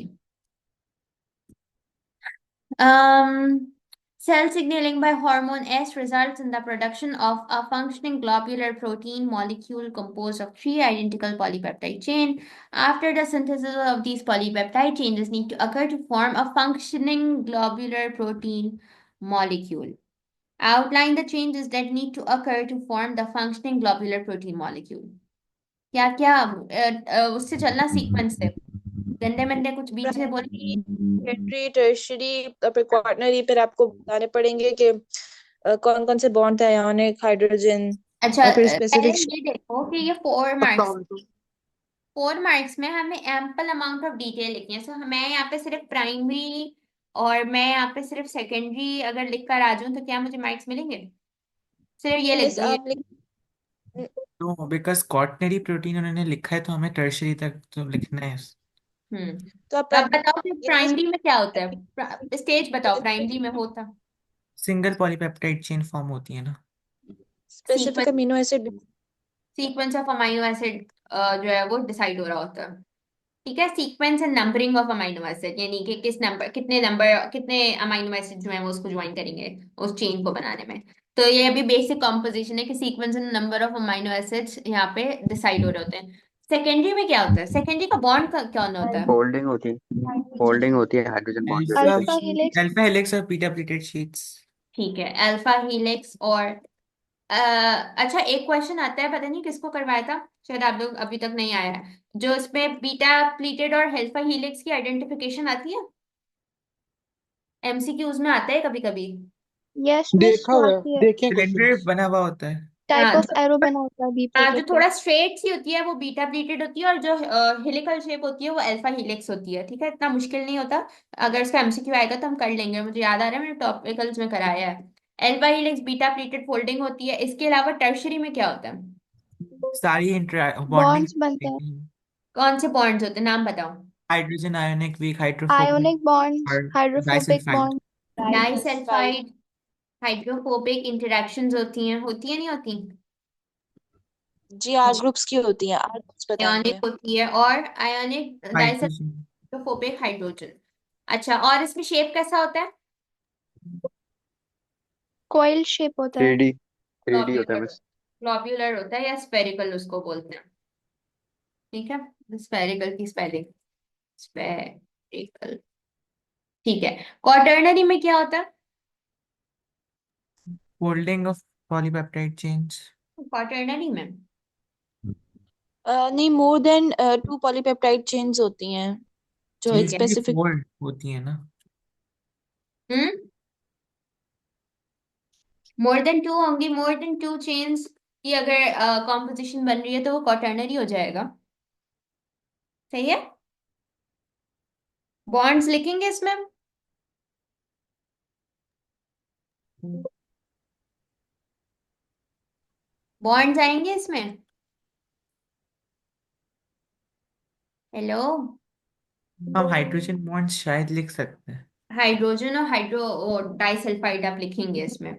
S1: Cell signaling by hormone S results in the production of a functioning globular protein molecule composed of 3 identical polypeptide chain. After the synthesis of these polypeptide changes need to occur to form a functioning globular protein molecule. Outline the changes that need to occur to form the functioning globular protein molecule. क्या क्या उससे चलना sequence से? गंदे मंदे कुछ बीच से बोल।
S4: प्राइमरी, सेकेंडरी, टर्शियरी और फिर क्वार्टनरी, फिर आपको बताने पड़ेंगे कि कौन कौन से बॉन्ड थे, आयोनिक, हाइड्रोजन,
S1: अच्छा,
S4: और फिर
S1: पहले
S4: स्पेसिफिक।
S1: ये देखो कि ये 4 मार्क्स, 4 मार्क्स में हमें एम्पल अमाउंट ऑफ डिटेल लिखनी है। सो मैं यहाँ पे सिर्फ प्राइमरी और मैं यहाँ पे सिर्फ सेकेंडरी अगर लिख कर आ जाऊँ तो क्या मुझे मार्क्स मिलेंगे? सिर्फ ये लिख
S4: मिस
S1: दूँ, ये
S4: आप लिख
S2: तो बिकॉज क्वाaternary प्रोटीन उन्होंने लिखा है तो हमें टर्शरी तक तो लिखना है।
S4: तो आप
S1: तो आप बताओ कि
S4: ये
S1: प्राइमरी में क्या होता है, स्टेज बताओ प्राइमरी में होता।
S2: सिंगल पॉलीपेप्टाइड चेन फॉर्म होती है ना।
S4: Specific amino acid.
S1: Sequence of amino acid जो है वो डिसाइड हो रहा होता है। ठीक है, sequence and numbering of amino acid, यानी कि कितने अमाइनो एसिड जो है वो उसको ज्वाइन करेंगे उस चेन को बनाने में। तो ये अभी बेसिक कॉम्पोजिशन है कि sequence and number of amino acids यहाँ पे डिसाइड हो रहे होते हैं। सेकेंडरी में क्या होता है, सेकेंडरी का बॉन्ड का क्या होता है।
S3: फोल्डिंग होती है, फोल्डिंग होती है, हाइड्रोजन बॉन्ड जुड़
S2: अल्फा
S3: जाते हैं।
S5: Alpha helix.
S2: अल्फा हेलिक्स और बीटा प्लेटेड शीट्स।
S1: ठीक है, अल्फा हीलिक्स और अच्छा एक क्वेश्चन आता है, पता नहीं किसको करवाया था, शायद आप लोग अभी तक नहीं आया है, जो इसमें बीटा प्लीटेड और अल्फा हीलिक्स की आइडेंटिफिकेशन आती है, एमसीक्यूज में आता है कभी कभी।
S5: यस मिस,
S6: देखा
S5: वो
S6: हुआ है,
S5: आती है।
S6: देखे
S2: सिलेंडर
S6: क्वेश्चंस।
S2: बना हुआ होता है।
S5: टाइप
S1: हाँ
S5: ऑफ एरो बना होता है बी
S1: हाँ, जो
S5: प्लेटेड पे।
S1: थोड़ा स्ट्रेट सी होती है वो बीटा प्लीटेड होती है, और जो हेलिकल शेप होती है वो अल्फा हीलिक्स होती है। ठीक है, इतना मुश्किल नहीं होता, अगर इसका एमसीक्यू आएगा तो हम कर लेंगे, मुझे याद आ रहा है मैंने टॉपिकल्स में कराया है। Alpha helix beta pleated folding होती है। इसके अलावा टर्शरी में क्या होता है,
S2: सारी इंटर बॉन्डिंग।
S5: बॉन्ड्स बनते हैं।
S1: कौन से बॉन्ड्स होते हैं, नाम बताओ।
S2: Hydrogen ionic, weak hydrophobic
S5: ionic bonds,
S2: और
S5: hydrophobic
S2: disulphide.
S5: Bond.
S1: Disulphide, hydrophobic interactions होती है नहीं होती।
S4: जी आर ग्रुप्स की होती हैं, आर ग्रुप्स
S1: आयोनिक
S4: बताएंगे।
S1: होती है, और आयोनिक
S2: हाइड्रोजन
S1: डाइसल्फोबिक हाइड्रोजन। अच्छा, और इसमें शेप कैसा होता है।
S5: कॉइल शेप होता है।
S3: 3D, 3D होता है
S1: ग्लोब्यूलर,
S3: बस।
S1: ग्लोब्यूलर होता है या स्फेरिकल उसको बोलते हैं। ठीक है, स्फेरिकल की स्पेलिंग स्फेरिकल। ठीक है, क्वार्टरनरी में क्या होता है।
S2: Folding of polypeptide chains.
S1: Quaternary में
S4: नहीं, मोर देन 2 पॉलीपेप्टाइड चेन्स होती हैं जो एक
S2: ठीक है, ये
S4: स्पेसिफिक।
S2: फोल्ड होती है ना।
S1: हम्म, मोर देन टू होंगी, मोर देन टू चेन्स की अगर कॉम्पोजिशन बन रही है तो वो क्वार्टरनरी हो जाएगा। सही है, बॉन्ड्स लिखेंगे इसमें। बॉन्ड्स आएंगे इसमें। हेलो,
S2: हम हाइड्रोजन बॉन्ड शायद लिख सकते हैं।
S1: हाइड्रोजन और हाइड्रो डाइसल्फाइड आप लिखेंगे इसमें।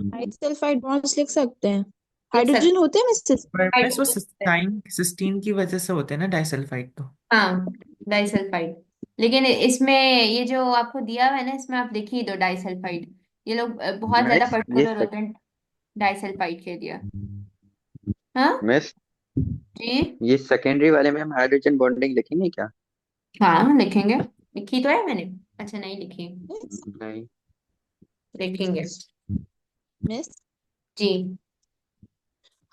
S4: डाइसल्फाइड बॉन्ड्स लिख सकते हैं।
S1: लिख सकते,
S4: हाइड्रोजन होते हैं मिसेस।
S2: पर बस वो
S1: हाइड्रोजन होता है।
S2: सिस्टाइन सिस्टीन की वजह से होते हैं ना डाइसल्फाइड तो।
S1: हाँ, डाइसल्फाइड। लेकिन इसमें ये जो आपको दिया हुआ है ना, इसमें आप लिखिए दो डाइसल्फाइड। ये लोग बहुत ज्यादा
S3: मिस ये
S1: पर्टिकुलर होते हैं डाइसल्फाइड के लिए। हाँ
S3: मिस
S1: जी,
S3: ये सेकेंडरी वाले में हम हाइड्रोजन बॉन्डिंग लिखेंगे क्या?
S1: हाँ लिखेंगे, लिखी तो है मैंने। अच्छा नहीं लिखी,
S3: नहीं।
S1: लिखेंगे
S4: मिस
S1: जी।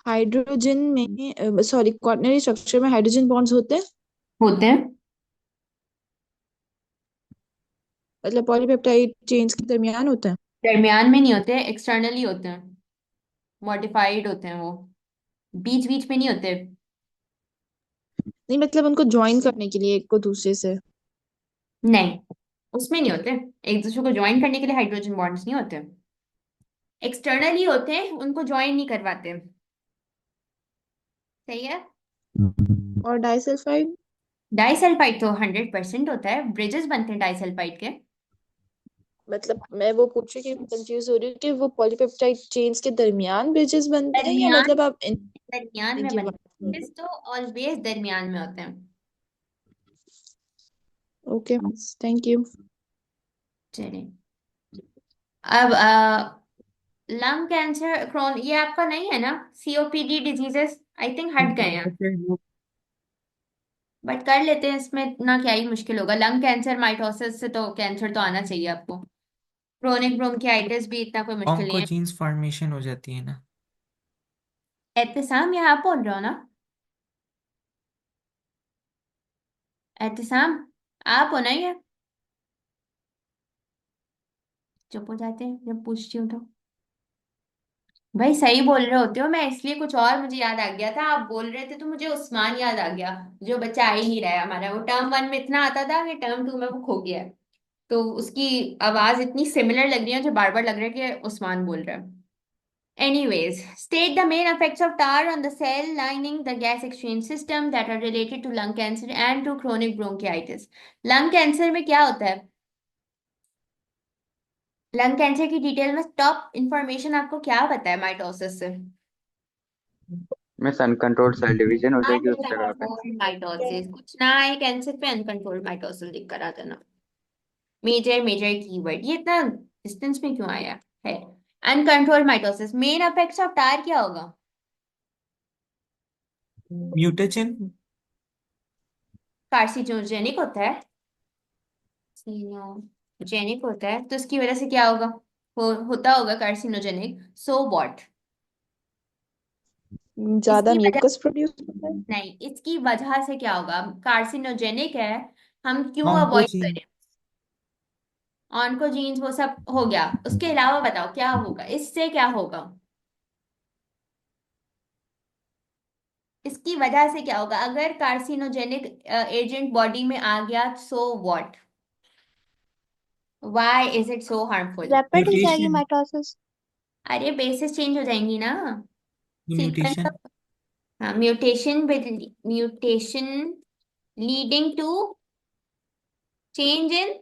S4: हाइड्रोजन में सॉरी क्वार्टनरी स्ट्रक्चर में हाइड्रोजन बॉन्ड्स होते हैं।
S1: होते हैं,
S4: मतलब पॉलीपेप्टाइड चेन्स के दरमियान होते हैं।
S1: दरमियान में नहीं होते, एक्सटर्नली होते हैं, मॉडिफाइड होते हैं वो, बीच बीच में नहीं होते।
S4: नहीं मतलब उनको ज्वाइन करने के लिए एक को दूसरे से।
S1: नहीं, उसमें नहीं होते, एक दूसरे को ज्वाइन करने के लिए हाइड्रोजन बॉन्ड्स नहीं होते, एक्सटर्नली होते हैं, उनको ज्वाइन नहीं करवाते। सही है।
S4: और डाइसल्फाइड।
S1: डाइसल्फाइड तो 100% होता है, ब्रिजेस बनते हैं डाइसल्फाइड के।
S4: मतलब मैं वो पूछ रही हूँ, कंफ्यूज हो रही हूँ कि वो पॉलीपेप्टाइड चेन्स के दरमियान ब्रिजेस बनते हैं या
S1: दरमियान,
S4: मतलब आप
S1: दरमियान में
S4: इनकी
S1: बनते
S4: बात
S1: हैं, ब्रिज तो ऑलवेज दरमियान में होते हैं।
S4: Okay, thank you.
S1: चलिए, अब लंग कैंसर, क्रोन, ये आपका नहीं है ना, सीओपीडी डिजीजेस आई थिंक हट गए हैं,
S2: फिर वो
S1: बट कर लेते हैं, इसमें इतना क्या ही मुश्किल होगा। लंग कैंसर माइटोसिस से तो कैंसर तो आना चाहिए आपको। क्रोनिक ब्रोंकियाइटिस भी इतना कोई मुश्किल नहीं है।
S2: ऑन्कोजीन्स फॉर्मेशन हो जाती है ना।
S1: एहतिसाम, ये आप बोल रहे हो ना, एहतिसाम आप हो ना ये, चुप हो जाते हैं जब पूछती हूँ तो। भाई सही बोल रहे होते हो, मैं इसलिए कुछ और मुझे याद आ गया था, आप बोल रहे थे तो मुझे उस्मान याद आ गया, जो बच्चा आ ही नहीं रहा है हमारा, वो टर्म वन में इतना आता था कि टर्म टू में वो खो गया है। तो उसकी आवाज इतनी सिमिलर लग रही है, जो बार बार लग रहा है कि उस्मान बोल रहा है। Anyways, state the main effects of tar on the cell lining the gas exchange system that are related to lung cancer and to chronic bronchitis. Lung cancer में क्या होता है? लंग कैंसर की डिटेल में टॉप इंफॉर्मेशन आपको क्या पता है माइटोसिस से?
S3: मिस अनकंट्रोल्ड सेल डिवीजन हो जाएगी उस जगह पे।
S1: अनकंट्रोल्ड माइटोसिस कुछ ना आए कैंसर पे, अनकंट्रोल्ड माइटोसिस लिख कर आ जाना। मेजर मेजर कीवर्ड, ये इतना डिस्टेंस में क्यों आया है? Uncontrolled mitosis, main effects of tar क्या होगा?
S2: म्यूटेशन।
S1: कार्सिनोजेनिक होता है, कार्सिनोजेनिक होता है, तो इसकी वजह से क्या होगा? होता होगा कार्सिनोजेनिक, सो व्हाट?
S4: ज्यादा
S1: इसकी वजह,
S4: म्यूकस प्रोड्यूस होता है।
S1: नहीं, इसकी वजह से क्या होगा? कार्सिनोजेनिक है, हम क्यों अवॉइड
S2: ऑन्कोजीन।
S1: करें? ऑन्कोजीन्स वो सब हो गया, उसके अलावा बताओ क्या होगा, इससे क्या होगा? इसकी वजह से क्या होगा अगर कार्सिनोजेनिक एजेंट बॉडी में आ गया? So what? Why is it so harmful?
S5: Rapid हो जाएगी
S2: म्यूटेशन।
S5: माइटोसिस।
S1: अरे बेसिस चेंज हो जाएंगी ना, सीक्वेंस।
S2: म्यूटेशन।
S1: हाँ, mutation with mutation leading to change in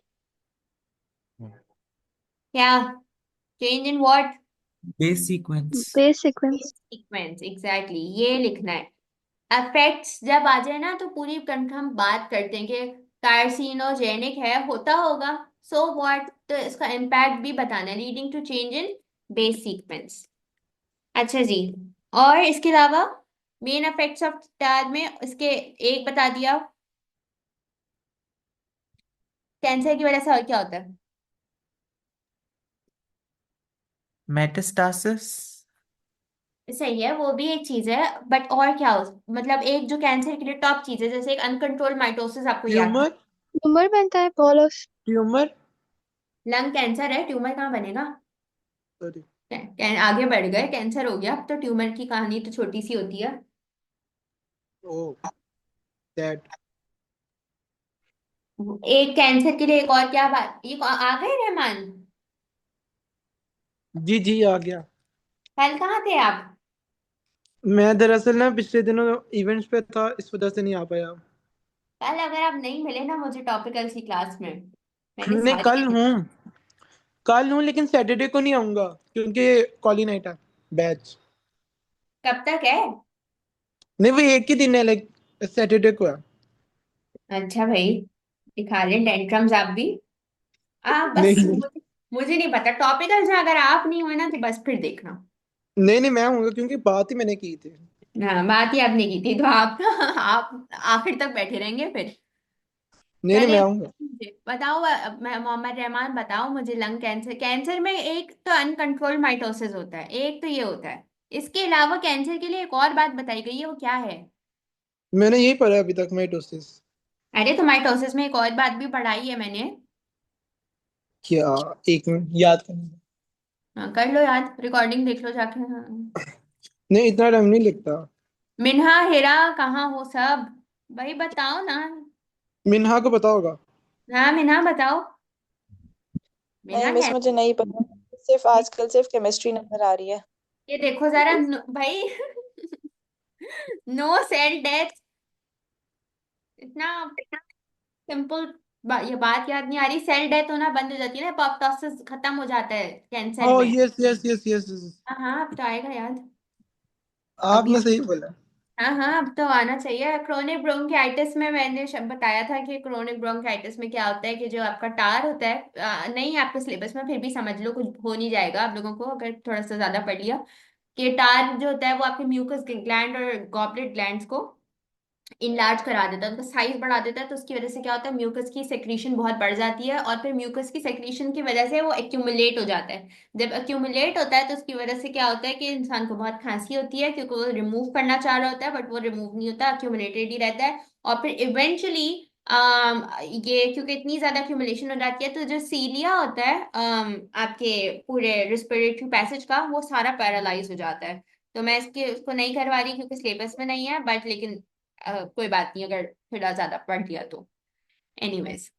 S1: क्या? Change in what?
S2: Base sequence.
S5: Base sequence.
S1: Sequence, exactly, ये लिखना है। अफेक्ट्स जब आ जाए ना तो पूरी हम बात करते हैं कि कार्सिनोजेनिक है, होता होगा, सो व्हाट, तो इसका इम्पैक्ट भी बताना है, leading to change in base sequence. अच्छा जी, और इसके अलावा मेन इफेक्ट्स ऑफ टार में इसके एक बता दिया। कैंसर की वजह से और क्या होता है?
S2: मेटास्टासिस।
S1: सही है, वो भी एक चीज है, बट और क्या हो, मतलब एक जो कैंसर के लिए टॉप चीज है, जैसे एक अनकंट्रोल्ड माइटोसिस आपको याद है।
S6: ट्यूमर।
S5: ट्यूमर बनता है, ball of.
S6: Tumour.
S1: Lung cancer है, ट्यूमर कहाँ बनेगा?
S6: सॉरी।
S1: आगे बढ़ गए, कैंसर हो गया, अब तो ट्यूमर की कहानी तो छोटी सी होती है।
S6: ओ दैट।
S1: एक कैंसर के लिए एक और क्या बात, ये आ गए रहमान?
S6: जी जी आ गया।
S1: कल कहाँ थे आप?
S6: मैं दरअसल ना पिछले दिनों इवेंट्स पे था, इस वजह से नहीं आ पाया।
S1: कल अगर आप नहीं मिले ना मुझे टॉपिकल की क्लास में, मैंने
S6: नहीं
S1: सारी,
S6: कल हूँ लेकिन सैटरडे को नहीं आऊंगा क्योंकि कॉली नाइट है, बैच।
S1: कब तक है?
S6: नहीं वो एक ही दिन है, लाइक सैटरडे को है।
S1: अच्छा भाई, दिखा रहे टेंट्रम्स आप भी। बस
S6: नहीं
S1: मुझे नहीं पता टॉपिकल से, अगर आप नहीं हुए ना तो बस फिर देखना।
S6: नहीं नहीं मैं आऊंगा क्योंकि बात ही मैंने की थी।
S1: हाँ, बात ही आपने की थी तो आप आप आखिर तक बैठे रहेंगे फिर।
S6: नहीं नहीं
S1: चले,
S6: मैं आऊंगा।
S1: मुझे बताओ, मैं मोहम्मद रहमान, बताओ मुझे, लंग कैंसर, कैंसर में एक तो अनकंट्रोल्ड माइटोसिस होता है, एक तो ये होता है, इसके अलावा कैंसर के लिए एक और बात बताई गई है, वो क्या है?
S6: मैंने यही पढ़ा अभी तक, माइटोसिस।
S1: अरे तो माइटोसिस में एक और बात भी पढ़ाई है मैंने।
S6: क्या? एक मिनट याद करना।
S1: हाँ, कर लो याद, रिकॉर्डिंग देख लो जाके। हाँ।
S6: नहीं इतना टाइम नहीं लगता।
S1: मिन्हा हिरा कहाँ हो सब? भाई बताओ ना।
S6: मिन्हा को पता होगा।
S1: हाँ मिन्हा बताओ।
S4: नहीं
S1: मिन्हा
S4: मिस,
S1: कैसे?
S4: मुझे नहीं पता। सिर्फ आजकल सिर्फ केमिस्ट्री नजर आ रही है।
S1: ये देखो जरा भाई नो सेल डेथ, इतना सिंपल ये बात याद नहीं आ रही, सेल डेथ होना बंद हो जाती है ना, अपॉप्टोसिस खत्म हो जाता है कैंसर
S6: ओह
S1: में।
S6: Yes yes yes yes.
S1: हाँ हाँ, अब तो आएगा याद। अभी,
S6: आपने सही बोला।
S1: हाँ हाँ, अब तो आना चाहिए। क्रोनिक ब्रोंकियाइटिस में मैंने बताया था कि क्रोनिक ब्रोंकियाइटिस में क्या होता है कि जो आपका टार होता है, नहीं आपके सिलेबस में, फिर भी समझ लो, कुछ हो नहीं जाएगा आप लोगों को अगर थोड़ा सा ज्यादा पढ़ लिया, कि टार जो होता है वो आपके म्यूकस ग्लैंड और गॉबलेट ग्लैंड्स को इनलार्ज करा देता है, उनका साइज बढ़ा देता है, तो उसकी वजह से क्या होता है, म्यूकस की सेक्रीशन बहुत बढ़ जाती है, और फिर म्यूकस की सेक्रीशन की वजह से वो एक्यूमुलेट हो जाता है। जब एक्यूमुलेट होता है तो उसकी वजह से क्या होता है कि इंसान को बहुत खांसी होती है, क्योंकि वो रिमूव करना चाह रहा होता है बट वो रिमूव नहीं होता, एक्यूमुलेटेड ही रहता है। और फिर इवेंचुअली ये क्योंकि इतनी ज्यादा एक्यूमुलेशन हो जाती है, तो जो सीलिया होता है आपके पूरे रिस्पिरेटरी पैसेज का, वो सारा पैरालाइज हो जाता है। तो मैं उसको नहीं करवा रही क्योंकि सिलेबस में नहीं है, बट लेकिन कोई बात नहीं अगर थोड़ा ज्यादा पढ़ लिया तो। एनीवेज,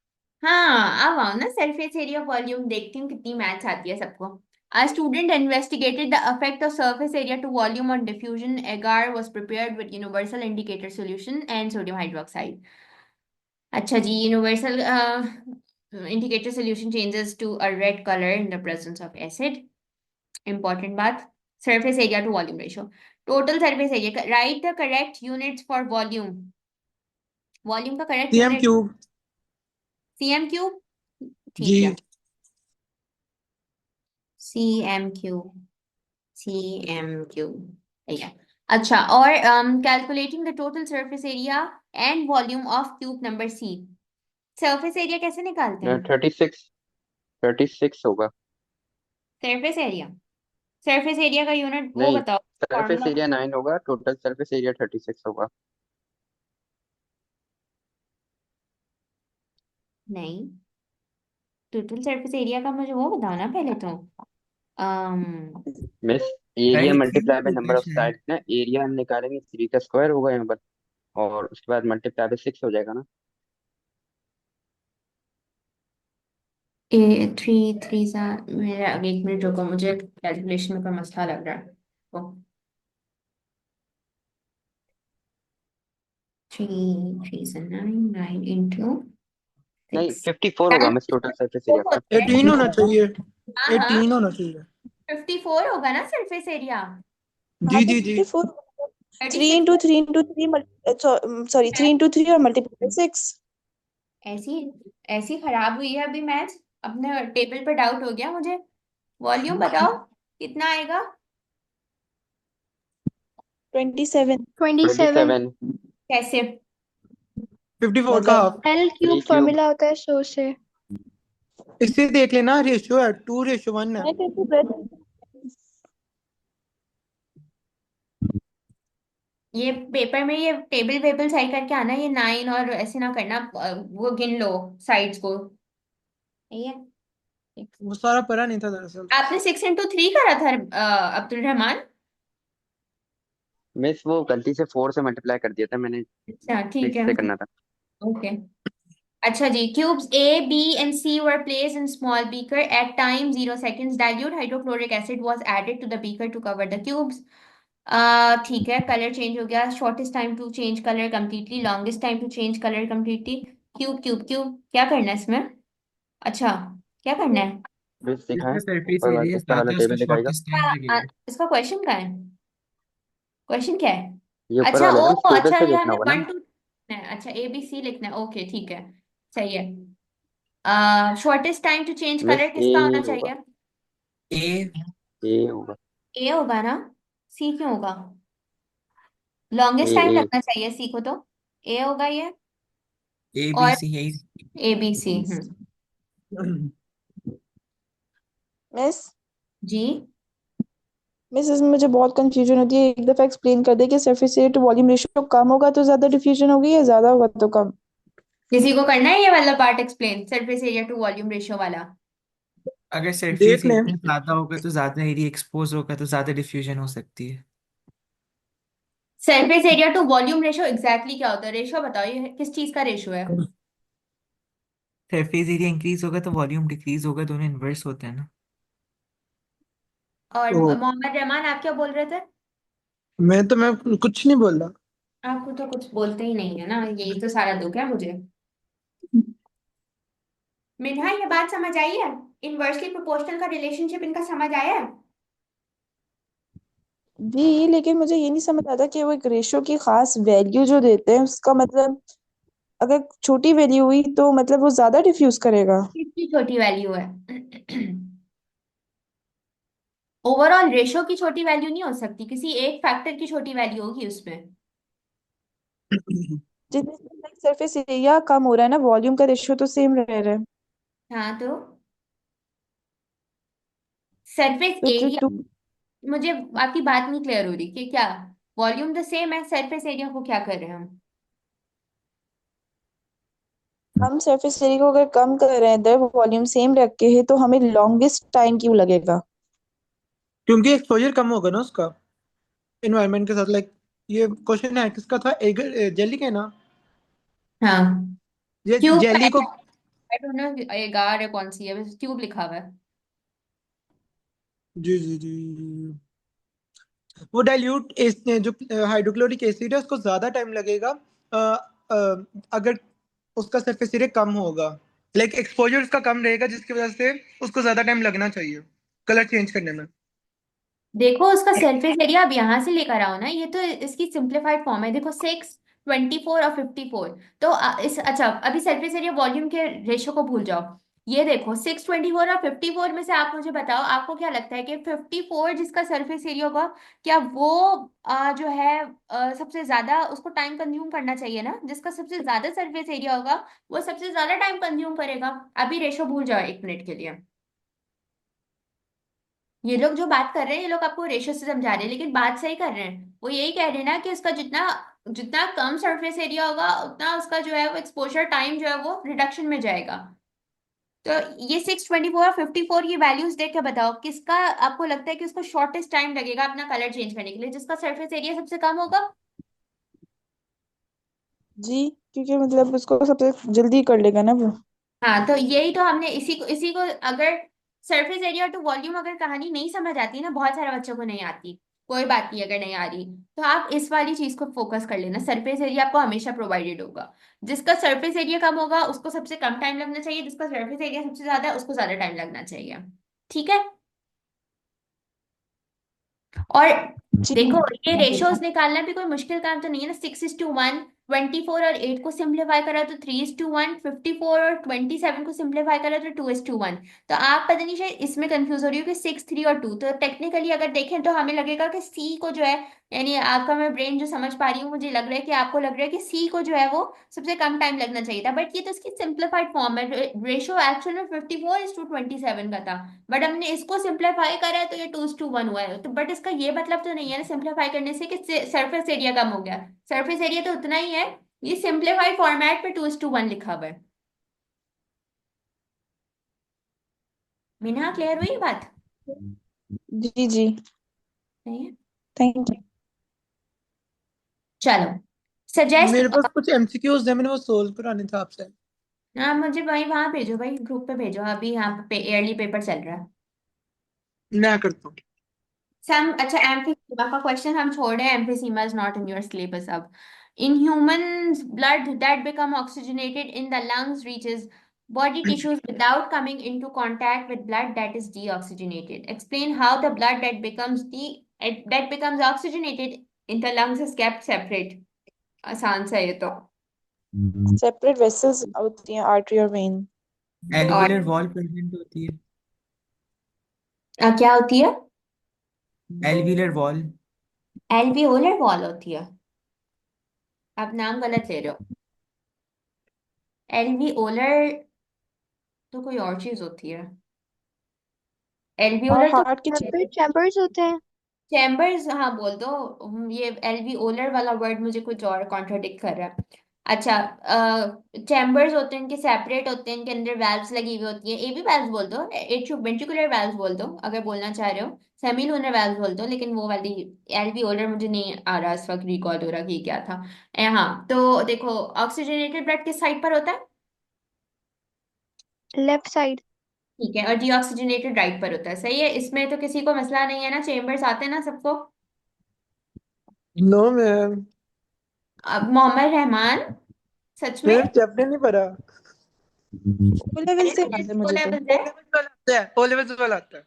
S1: हाँ अब आओ ना, सरफेस एरिया वॉल्यूम देखती हूँ कितनी मैथ्स आती है सबको। A student investigated the effect of surface area to volume on diffusion. Agar was prepared with universal indicator solution and sodium hydroxide. अच्छा जी, universal indicator solution changes to a red color in the presence of acid. Important बात. Surface area to volume ratio. Total surface area. Write the correct units for volume. Volume का correct
S6: CM
S1: unit
S6: cube
S1: cm cube.
S6: जी।
S1: ठीक है. cm cube. cm cube. ठीक है. अच्छा, और calculating the total surface area and volume of cube number C. Surface area कैसे निकालते हैं?
S3: 36 होगा।
S1: Surface area. सरफेस एरिया का यूनिट वो
S3: नहीं,
S1: बताओ.
S3: Surface
S1: formula.
S3: एरिया 9 होगा, टोटल सरफेस एरिया 36 होगा।
S1: नहीं, टोटल सरफेस एरिया का मुझे वो बताओ ना पहले तो.
S3: Miss, area
S2: guys
S3: multiply by number
S2: होगा
S3: ऑफ
S2: शायद।
S3: साइड्स ना, एरिया हम निकालेंगे 3 का स्क्वायर होगा यहाँ पर, और उसके बाद मल्टीप्लाई बाय 6 हो जाएगा ना।
S1: ए थ्री थ्री सा. मेरा अभी 1 मिनट रुको, मुझे कैलकुलेशन में कोई मसला लग रहा है. ओ, थ्री थ्री सा 9, 9 इंटू
S3: नहीं,
S1: 6.
S3: 54 होगा मिस, टोटल सरफेस एरिया आपका।
S6: 18 होना चाहिए,
S1: हाँ हाँ,
S6: 18 होना चाहिए।
S1: 54 होगा ना सरफेस एरिया.
S6: जी
S4: हाँ तो
S6: जी जी।
S4: 54, 3
S1: 36.
S4: इंटू 3 सॉरी 3 इंटू 3 और मल्टीप्लाई बाय 6।
S1: ऐसी ऐसी खराब हुई है अभी मैथ. अपने टेबल पर डाउट हो गया मुझे. वॉल्यूम बताओ कितना आएगा.
S4: 27।
S5: 27।
S3: 27।
S1: कैसे?
S6: 54 का
S4: मतलब
S6: half.
S5: L
S3: 3
S5: cube
S3: cube.
S5: Formula होता है 100 से।
S6: इससे देख लेना, रेशियो है 2:1 है।
S4: मैं कैसे ब्रदर,
S1: ये पेपर में ये टेबल वेबल सही करके आना. ये 9 और ऐसे ना करना. वो गिन लो साइड्स को. ठीक है.
S6: वो सारा पढ़ा नहीं था दरअसल।
S1: आपने 6 इंटू 3 करा था अब्दुल रहमान.
S3: मिस वो गलती से 4 से मल्टीप्लाई कर दिया था मैंने,
S1: अच्छा ठीक
S3: 6
S1: है.
S3: से करना था।
S1: ओके. अच्छा जी, cubes A, B and C were placed in small beaker at time 0 seconds. Dilute hydrochloric acid was added to the beaker to cover the cubes. ठीक है. कलर चेंज हो गया. Shortest time to change colour completely, longest time to change colour completely. Cube cube cube, क्या करना है इसमें? अच्छा, क्या करना है?
S3: मिस दिखाएं,
S2: जिसका सरफेस
S3: ऊपर
S2: एरिया
S3: ऊपर वाला
S2: ज्यादा है उसका
S3: टेबल दिखाएगा।
S2: शॉर्टेस्ट टाइम लगेगा।
S1: इसका क्वेश्चन क्या है? क्वेश्चन क्या है?
S3: ये ऊपर
S1: अच्छा
S3: वाले
S1: ओ,
S3: ना, मिस टेबल
S1: अच्छा
S3: पे
S1: ये
S3: देखना
S1: हमें
S3: होगा ना।
S1: 1 2 लिखना है. अच्छा ए बी सी लिखना है. ओके ठीक है. सही है. Shortest time to change
S3: miss
S1: colour
S3: a
S1: किसका होना
S3: होगा,
S1: चाहिए?
S2: ए
S3: ए होगा।
S1: ए होगा ना. सी क्यों होगा?
S3: ए
S1: लॉन्गेस्ट टाइम
S3: ए
S1: लगना चाहिए सी को तो. ए होगा ये.
S2: ए बी
S1: और
S2: सी यही।
S1: A B C.
S4: Miss
S1: ji.
S4: Miss इसमें मुझे बहुत कंफ्यूजन होती है, एक दफा एक्सप्लेन कर दे कि surface area to volume ratio कम होगा तो ज्यादा डिफ्यूजन होगी या ज्यादा होगा तो कम।
S1: किसी को करना है ये वाला part explain, surface area to volume ratio वाला?
S2: अगर सरफेस
S6: देख लें।
S2: एरिया ज्यादा होगा तो ज्यादा एरिया एक्सपोज होगा तो ज्यादा डिफ्यूजन हो सकती है।
S1: Surface area to volume ratio exactly क्या होता है? रेशियो बताओ, ये किस चीज का रेशियो है?
S2: सरफेस एरिया इंक्रीज होगा तो वॉल्यूम डिक्रीज होगा, दोनों इन्वर्स होते हैं ना।
S1: और
S6: तो
S1: मोहम्मद रहमान आप क्या बोल रहे थे?
S6: मैं कुछ नहीं बोल रहा।
S1: आपको तो कुछ बोलते ही नहीं है ना, यही तो सारा दुख है मुझे. मिन्हा ये बात समझ आई है? इनवर्सली प्रोपोर्शनल का रिलेशनशिप इनका समझ आया है?
S4: जी लेकिन मुझे ये नहीं समझ आता कि वो एक रेशियो की खास वैल्यू जो देते हैं उसका मतलब अगर छोटी वैल्यू हुई तो मतलब वो ज्यादा डिफ्यूज करेगा।
S1: कितनी छोटी वैल्यू है? ओवरऑल रेशियो की छोटी वैल्यू नहीं हो सकती, किसी एक फैक्टर की छोटी वैल्यू होगी उसमें.
S4: जितने सरफेस एरिया कम हो रहा है ना, वॉल्यूम का रेशियो तो सेम रह रहा है।
S1: हाँ तो सरफेस
S4: तो जो
S1: एरिया.
S4: टू
S1: मुझे आपकी बात नहीं क्लियर हो रही कि क्या वॉल्यूम द सेम है, सरफेस एरिया को क्या कर रहे हैं हम?
S4: हम सरफेस एरिया को अगर कम कर रहे हैं इधर वॉल्यूम सेम रख के है तो हमें लॉन्गेस्ट टाइम क्यों लगेगा?
S6: क्योंकि एक्सपोजर कम होगा ना उसका एनवायरनमेंट के साथ। लाइक ये क्वेश्चन है किसका था, एगर जेली का है ना।
S1: हाँ.
S6: ये
S1: क्यूब का
S6: जेली को।
S1: है. आई डोंट नो एगार है कौन सी है, बस ट्यूब लिखा हुआ है.
S6: जी जी जी। वो डाइल्यूट जो हाइड्रोक्लोरिक एसिड है उसको ज्यादा टाइम लगेगा अगर उसका सरफेस एरिया कम होगा, लाइक एक्सपोजर उसका कम रहेगा, जिसकी वजह से उसको ज्यादा टाइम लगना चाहिए कलर चेंज करने में।
S1: देखो उसका सरफेस एरिया आप यहाँ से लेकर आओ ना, ये तो इसकी सिंप्लीफाइड फॉर्म है। देखो 6, 24 और 54। तो इस अच्छा अभी सरफेस एरिया वॉल्यूम के रेशो को भूल जाओ। ये देखो 6, 24 और 54 में से आप मुझे बताओ, आपको क्या लगता है कि 54 जिसका सरफेस एरिया होगा, क्या वो जो है सबसे ज्यादा उसको टाइम कंज्यूम करना चाहिए ना? जिसका सबसे ज्यादा सरफेस एरिया होगा वो सबसे ज्यादा टाइम कंज्यूम करेगा। अभी रेशो भूल जाओ 1 मिनट के लिए। ये लोग जो बात कर रहे हैं ये लोग आपको रेशो से समझा रहे हैं, लेकिन बात सही कर रहे हैं। वो यही कह रहे हैं ना कि उसका जितना जितना कम सरफेस एरिया होगा उतना उसका जो है वो एक्सपोजर टाइम जो है वो रिडक्शन में जाएगा। तो ये 6, 24 और 54 की वैल्यूज देख के बताओ किसका आपको लगता है कि उसको शॉर्टेस्ट टाइम लगेगा अपना कलर चेंज करने के लिए, जिसका सरफेस एरिया सबसे कम होगा।
S4: जी, क्योंकि मतलब उसको सबसे जल्दी कर लेगा ना वो।
S1: हाँ तो यही तो हमने इसी को अगर सरफेस एरिया टू वॉल्यूम अगर कहानी नहीं समझ आती ना, बहुत सारे बच्चों को नहीं आती, कोई बात नहीं अगर नहीं आ रही, तो आप इस वाली चीज को फोकस कर लेना। सरफेस एरिया आपको हमेशा प्रोवाइडेड होगा। जिसका सरफेस एरिया कम होगा उसको सबसे कम टाइम लगना चाहिए, जिसका सरफेस एरिया सबसे ज्यादा है उसको ज्यादा टाइम लगना चाहिए। ठीक है। और
S4: जी।
S1: देखो ये रेशोज निकालना भी कोई मुश्किल काम तो नहीं है ना। 6:1, 24 और 8 को सिंप्लीफाई करा तो 3:1, 54 और 27 को सिंप्लीफाई करा तो 2:1। तो आप पता नहीं शायद इसमें कंफ्यूज हो रही हो कि 6, 3 और 2। तो टेक्निकली अगर देखें तो हमें लगेगा कि सी को जो है, यानी आपका मैं ब्रेन जो समझ पा रही हूँ, मुझे लग रहा है कि आपको लग रहा है कि सी को जो है वो सबसे कम टाइम लगना चाहिए था, बट ये तो इसकी सिंप्लीफाइड फॉर्म है। रेशो एक्चुअल में 54:27 का था, बट हमने इसको सिंप्लीफाई करा है तो ये 2:1 हुआ है। तो बट इसका ये मतलब तो नहीं है ना सिंप्लीफाई करने से कि सरफेस एरिया कम हो गया। सरफेस एरिया तो उतना ही है, ये सिंप्लीफाइड फॉर्मेट पे 2:1 लिखा हुआ है। मीना क्लियर हुई ये बात?
S4: जी जी।
S1: नहीं है?
S4: Thank you.
S1: चलो सजेस्ट।
S6: मेरे पास कुछ एमसीक्यूज है, मैंने वो सोल्व कराने थे आपसे।
S1: हाँ मुझे भाई वहां भेजो, भाई ग्रुप पे भेजो, अभी यहाँ पे ईयरली पेपर चल रहा है।
S6: मैं करता हूँ।
S1: सम अच्छा एम्फीसीमा का क्वेश्चन हम छोड़ रहे हैं, emphysema is not in your syllabus अब। In humans blood that become oxygenated in the lungs reaches body tissues without coming into contact with blood that is deoxygenated. Explain how the blood that becomes oxygenated in the lungs is kept separate. आसान सा ये तो।
S4: Separate vessels होती हैं, artery और when.
S1: और
S2: एल्वियुलर wall present होती है।
S1: क्या होती है?
S2: एल्वियुलर वॉल।
S1: एल्वियोलर वॉल होती है। आप नाम गलत ले रहे हो। एल्वियोलर तो कोई और चीज होती है।
S4: और
S1: एल्वियोलर तो
S4: हार्ट की
S5: चैम्बर चैम्बर्स होते हैं।
S1: चैम्बर्स, हाँ बोल दो। ये एल्वियोलर वाला वर्ड मुझे कुछ और कॉन्ट्राडिक्ट कर रहा है। अच्छा चैम्बर्स होते हैं, इनके सेपरेट होते हैं, इनके अंदर वैल्व्स लगी हुई होती है। ए भी वैल्व्स बोल दो, वेंट्रिकुलर वैल्व्स बोल दो अगर बोलना चाह रहे हो, सेमी लूनर वैल्व्स बोल दो, लेकिन वो वाली एल्वियोलर मुझे नहीं आ रहा इस वक्त, रिकॉल हो रहा कि क्या था। हाँ तो देखो ऑक्सीजनेटेड ब्लड किस साइड पर होता है?
S5: Left side.
S1: ठीक है, और डीऑक्सीजनेटेड राइट पर होता है। सही है, इसमें तो किसी को मसला नहीं है ना, चेम्बर्स आते हैं ना सबको।
S6: नो मैम,
S1: अब मोहम्मद रहमान, सच में?
S6: मैंने चैप्टर नहीं पढ़ा।
S4: ओ लेवल
S1: अरे
S4: से
S1: मुझे
S4: याद है
S1: ओ
S4: मुझे तो।
S1: लेवल
S6: ओ
S1: है।
S6: लेवल वाला आता है, ओ लेवल वाला आता है।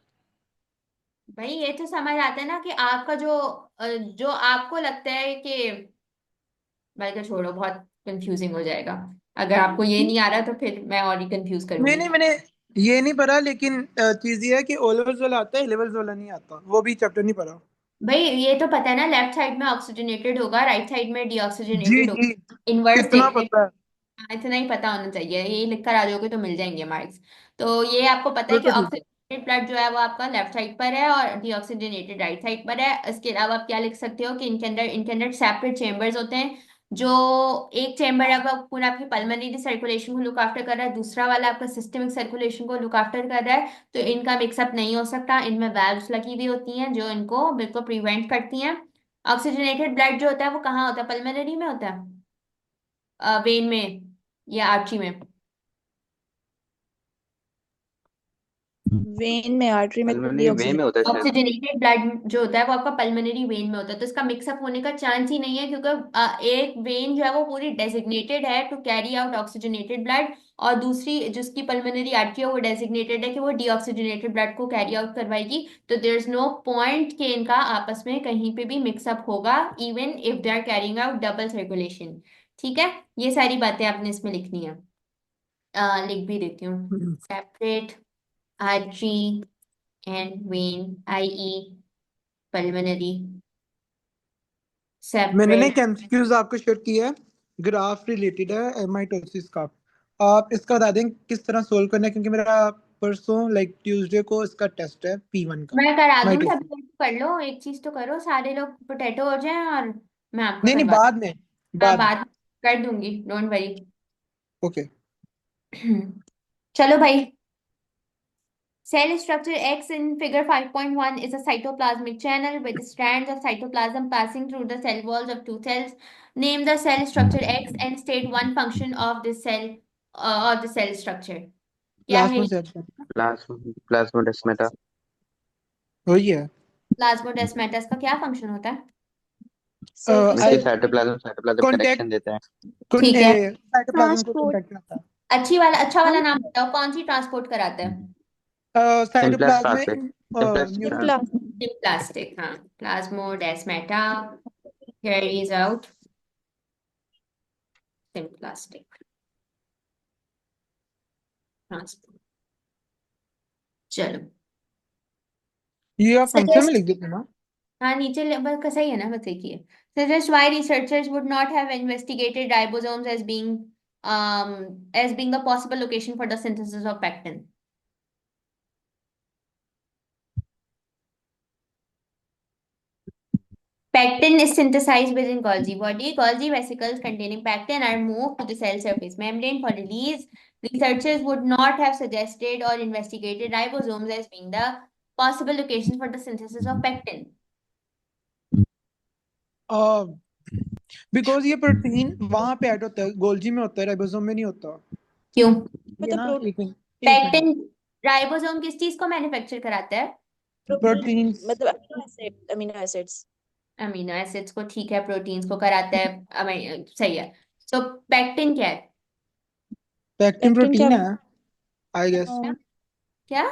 S1: भाई ये तो समझ आता है ना कि आपका जो आपको लगता है कि, भाई का छोड़ो, बहुत कंफ्यूजिंग हो जाएगा। अगर आपको ये नहीं आ रहा तो फिर मैं और ही कंफ्यूज
S6: नहीं
S1: करूंगी।
S6: नहीं, मैंने ये नहीं पढ़ा, लेकिन चीज ये है कि ओ लेवल वाला आता है, लेवल्स वाला नहीं आता, वो भी चैप्टर नहीं पढ़ा।
S1: भाई ये तो पता है ना, लेफ्ट साइड में ऑक्सीजनेटेड होगा, राइट साइड में
S6: जी
S1: डीऑक्सीजनेटेड
S6: जी,
S1: होगा। इनवर्स
S6: इतना
S1: देखने।
S6: पता है।
S1: हाँ, इतना ही पता होना चाहिए, ये लिख कर आ जाओगे तो मिल जाएंगे मार्क्स। तो ये आपको पता है कि
S6: बिल्कुल ठीक है।
S1: ऑक्सीजनेटेड ब्लड जो है वो आपका लेफ्ट साइड पर है और डीऑक्सीजनेटेड राइट साइड पर है। इसके अलावा आप क्या लिख सकते हो कि इनके अंदर सेपरेट चेम्बर्स होते हैं। जो एक चेम्बर है वो पूरा आपकी पल्मोनरी सर्कुलेशन को लुक आफ्टर कर रहा है, दूसरा वाला आपका सिस्टमिक सर्कुलेशन को लुक आफ्टर कर रहा है। तो इनका मिक्सअप नहीं हो सकता, इनमें वैल्व्स लगी हुई होती हैं जो इनको बिल्कुल प्रिवेंट करती हैं। ऑक्सीजनेटेड ब्लड जो होता है वो कहाँ होता है? पल्मोनरी में होता है, वेन में या आर्टरी में?
S4: वेन में, आर्टरी में तो
S3: पल्मोनरी वे
S4: डीऑक्सीजन।
S3: में होता है शायद।
S1: ऑक्सीजनेटेड ब्लड जो होता है वो आपका पल्मोनरी वेन में होता है, तो इसका मिक्सअप होने का चांस ही नहीं है, क्योंकि एक वेन जो है वो पूरी डेजिग्नेटेड है to carry out oxygenated blood, और दूसरी जिसकी पल्मोनरी आर्टरी है वो डेजिग्नेटेड है कि वो डीऑक्सीजनेटेड ब्लड को कैरी आउट करवाएगी। तो देयर इज नो पॉइंट कि इनका आपस में कहीं पे भी मिक्सअप होगा, even if they are carrying out double circulation. ठीक है, ये सारी बातें आपने इसमें लिखनी है। लिख भी देती हूँ। Separate artery and when, I pulmonary
S6: मैंने ना
S1: सेपरेट।
S6: एक एमसीक्यूज आपको शेयर किया है, ग्राफ रिलेटेड है माइटोसिस का। आप इसका बता दें किस तरह सोल्व करना है, क्योंकि मेरा परसों लाइक ट्यूसडे को इसका टेस्ट है P1 का,
S1: मैं करा दूंगी,
S6: माइटोसिस।
S1: अभी कर लो, एक चीज तो करो, सारे लोग पोटैटो हो जाएं और मैं आपका
S6: नहीं नहीं,
S1: करवा
S6: बाद में,
S1: दूँ। हाँ,
S6: बाद में।
S1: बाद में कर दूंगी, डोंट वरी।
S6: ओके।
S1: चलो भाई। Cell structure X in figure 5.1 is a cytoplasmic channel with strands of cytoplasm passing through the cell walls of two cells. Name the cell structure X and state one function of this cell of the cell structure. क्या
S6: last
S1: है
S6: में
S1: ये?
S6: Set
S3: plasmodesmata.
S6: वही है।
S1: Plasmodesmata का क्या function होता है?
S3: नीचे
S4: circulation,
S3: cytoplasm cytoplasm connection
S6: contact,
S3: देता है।
S1: ठीक है।
S6: साइटोप्लाज्म को
S5: ट्रांसपोर्ट।
S6: कॉन्टैक्ट करता
S1: अच्छा वाला
S5: हाँ,
S1: नाम बताओ, कौन सी ट्रांसपोर्ट कराता है?
S6: है।
S3: Simplex
S6: cytoplasm
S3: pathway.
S6: में
S3: सिंपलेक्स।
S6: न्यूक्लियस।
S4: सिम्पला।
S1: प्लास्टिक, हाँ। Plasmodesmata carries out symplastic transport। चलो।
S6: ये आप फंक्शन में
S1: suggest
S6: लिख देते ना।
S1: हाँ, नीचे बस कैसा ही है ना, बस एक ही है। Suggest why researchers would not have investigated ribosomes as being the possible location for the synthesis of pectin. Pectin is synthesized within Golgi body. Golgi vesicles containing pectin are moved to the cell surface membrane for release. Researchers would not have suggested or investigated ribosomes as being the possible locations for the synthesis of pectin.
S6: Because ये protein वहां पे add होता है, Golgi में होता है, ribosome में नहीं होता।
S1: क्यों?
S6: ये
S4: मतलब
S6: ना,
S4: प्रोटीन,
S6: एक मिनट, एक मिनट।
S1: पेक्टिन राइबोसोम किस चीज को मैन्युफैक्चर कराता है?
S6: प्रोटीन।
S4: मतलब अमीनो एसिड्स।
S1: अमीनो एसिड्स को, ठीक है, प्रोटीन्स को कराता है। सही है। तो पेक्टिन क्या है?
S6: पैक्टिन
S4: पेक्टिन क्या?
S6: प्रोटीन है, आई गेस।
S1: क्या?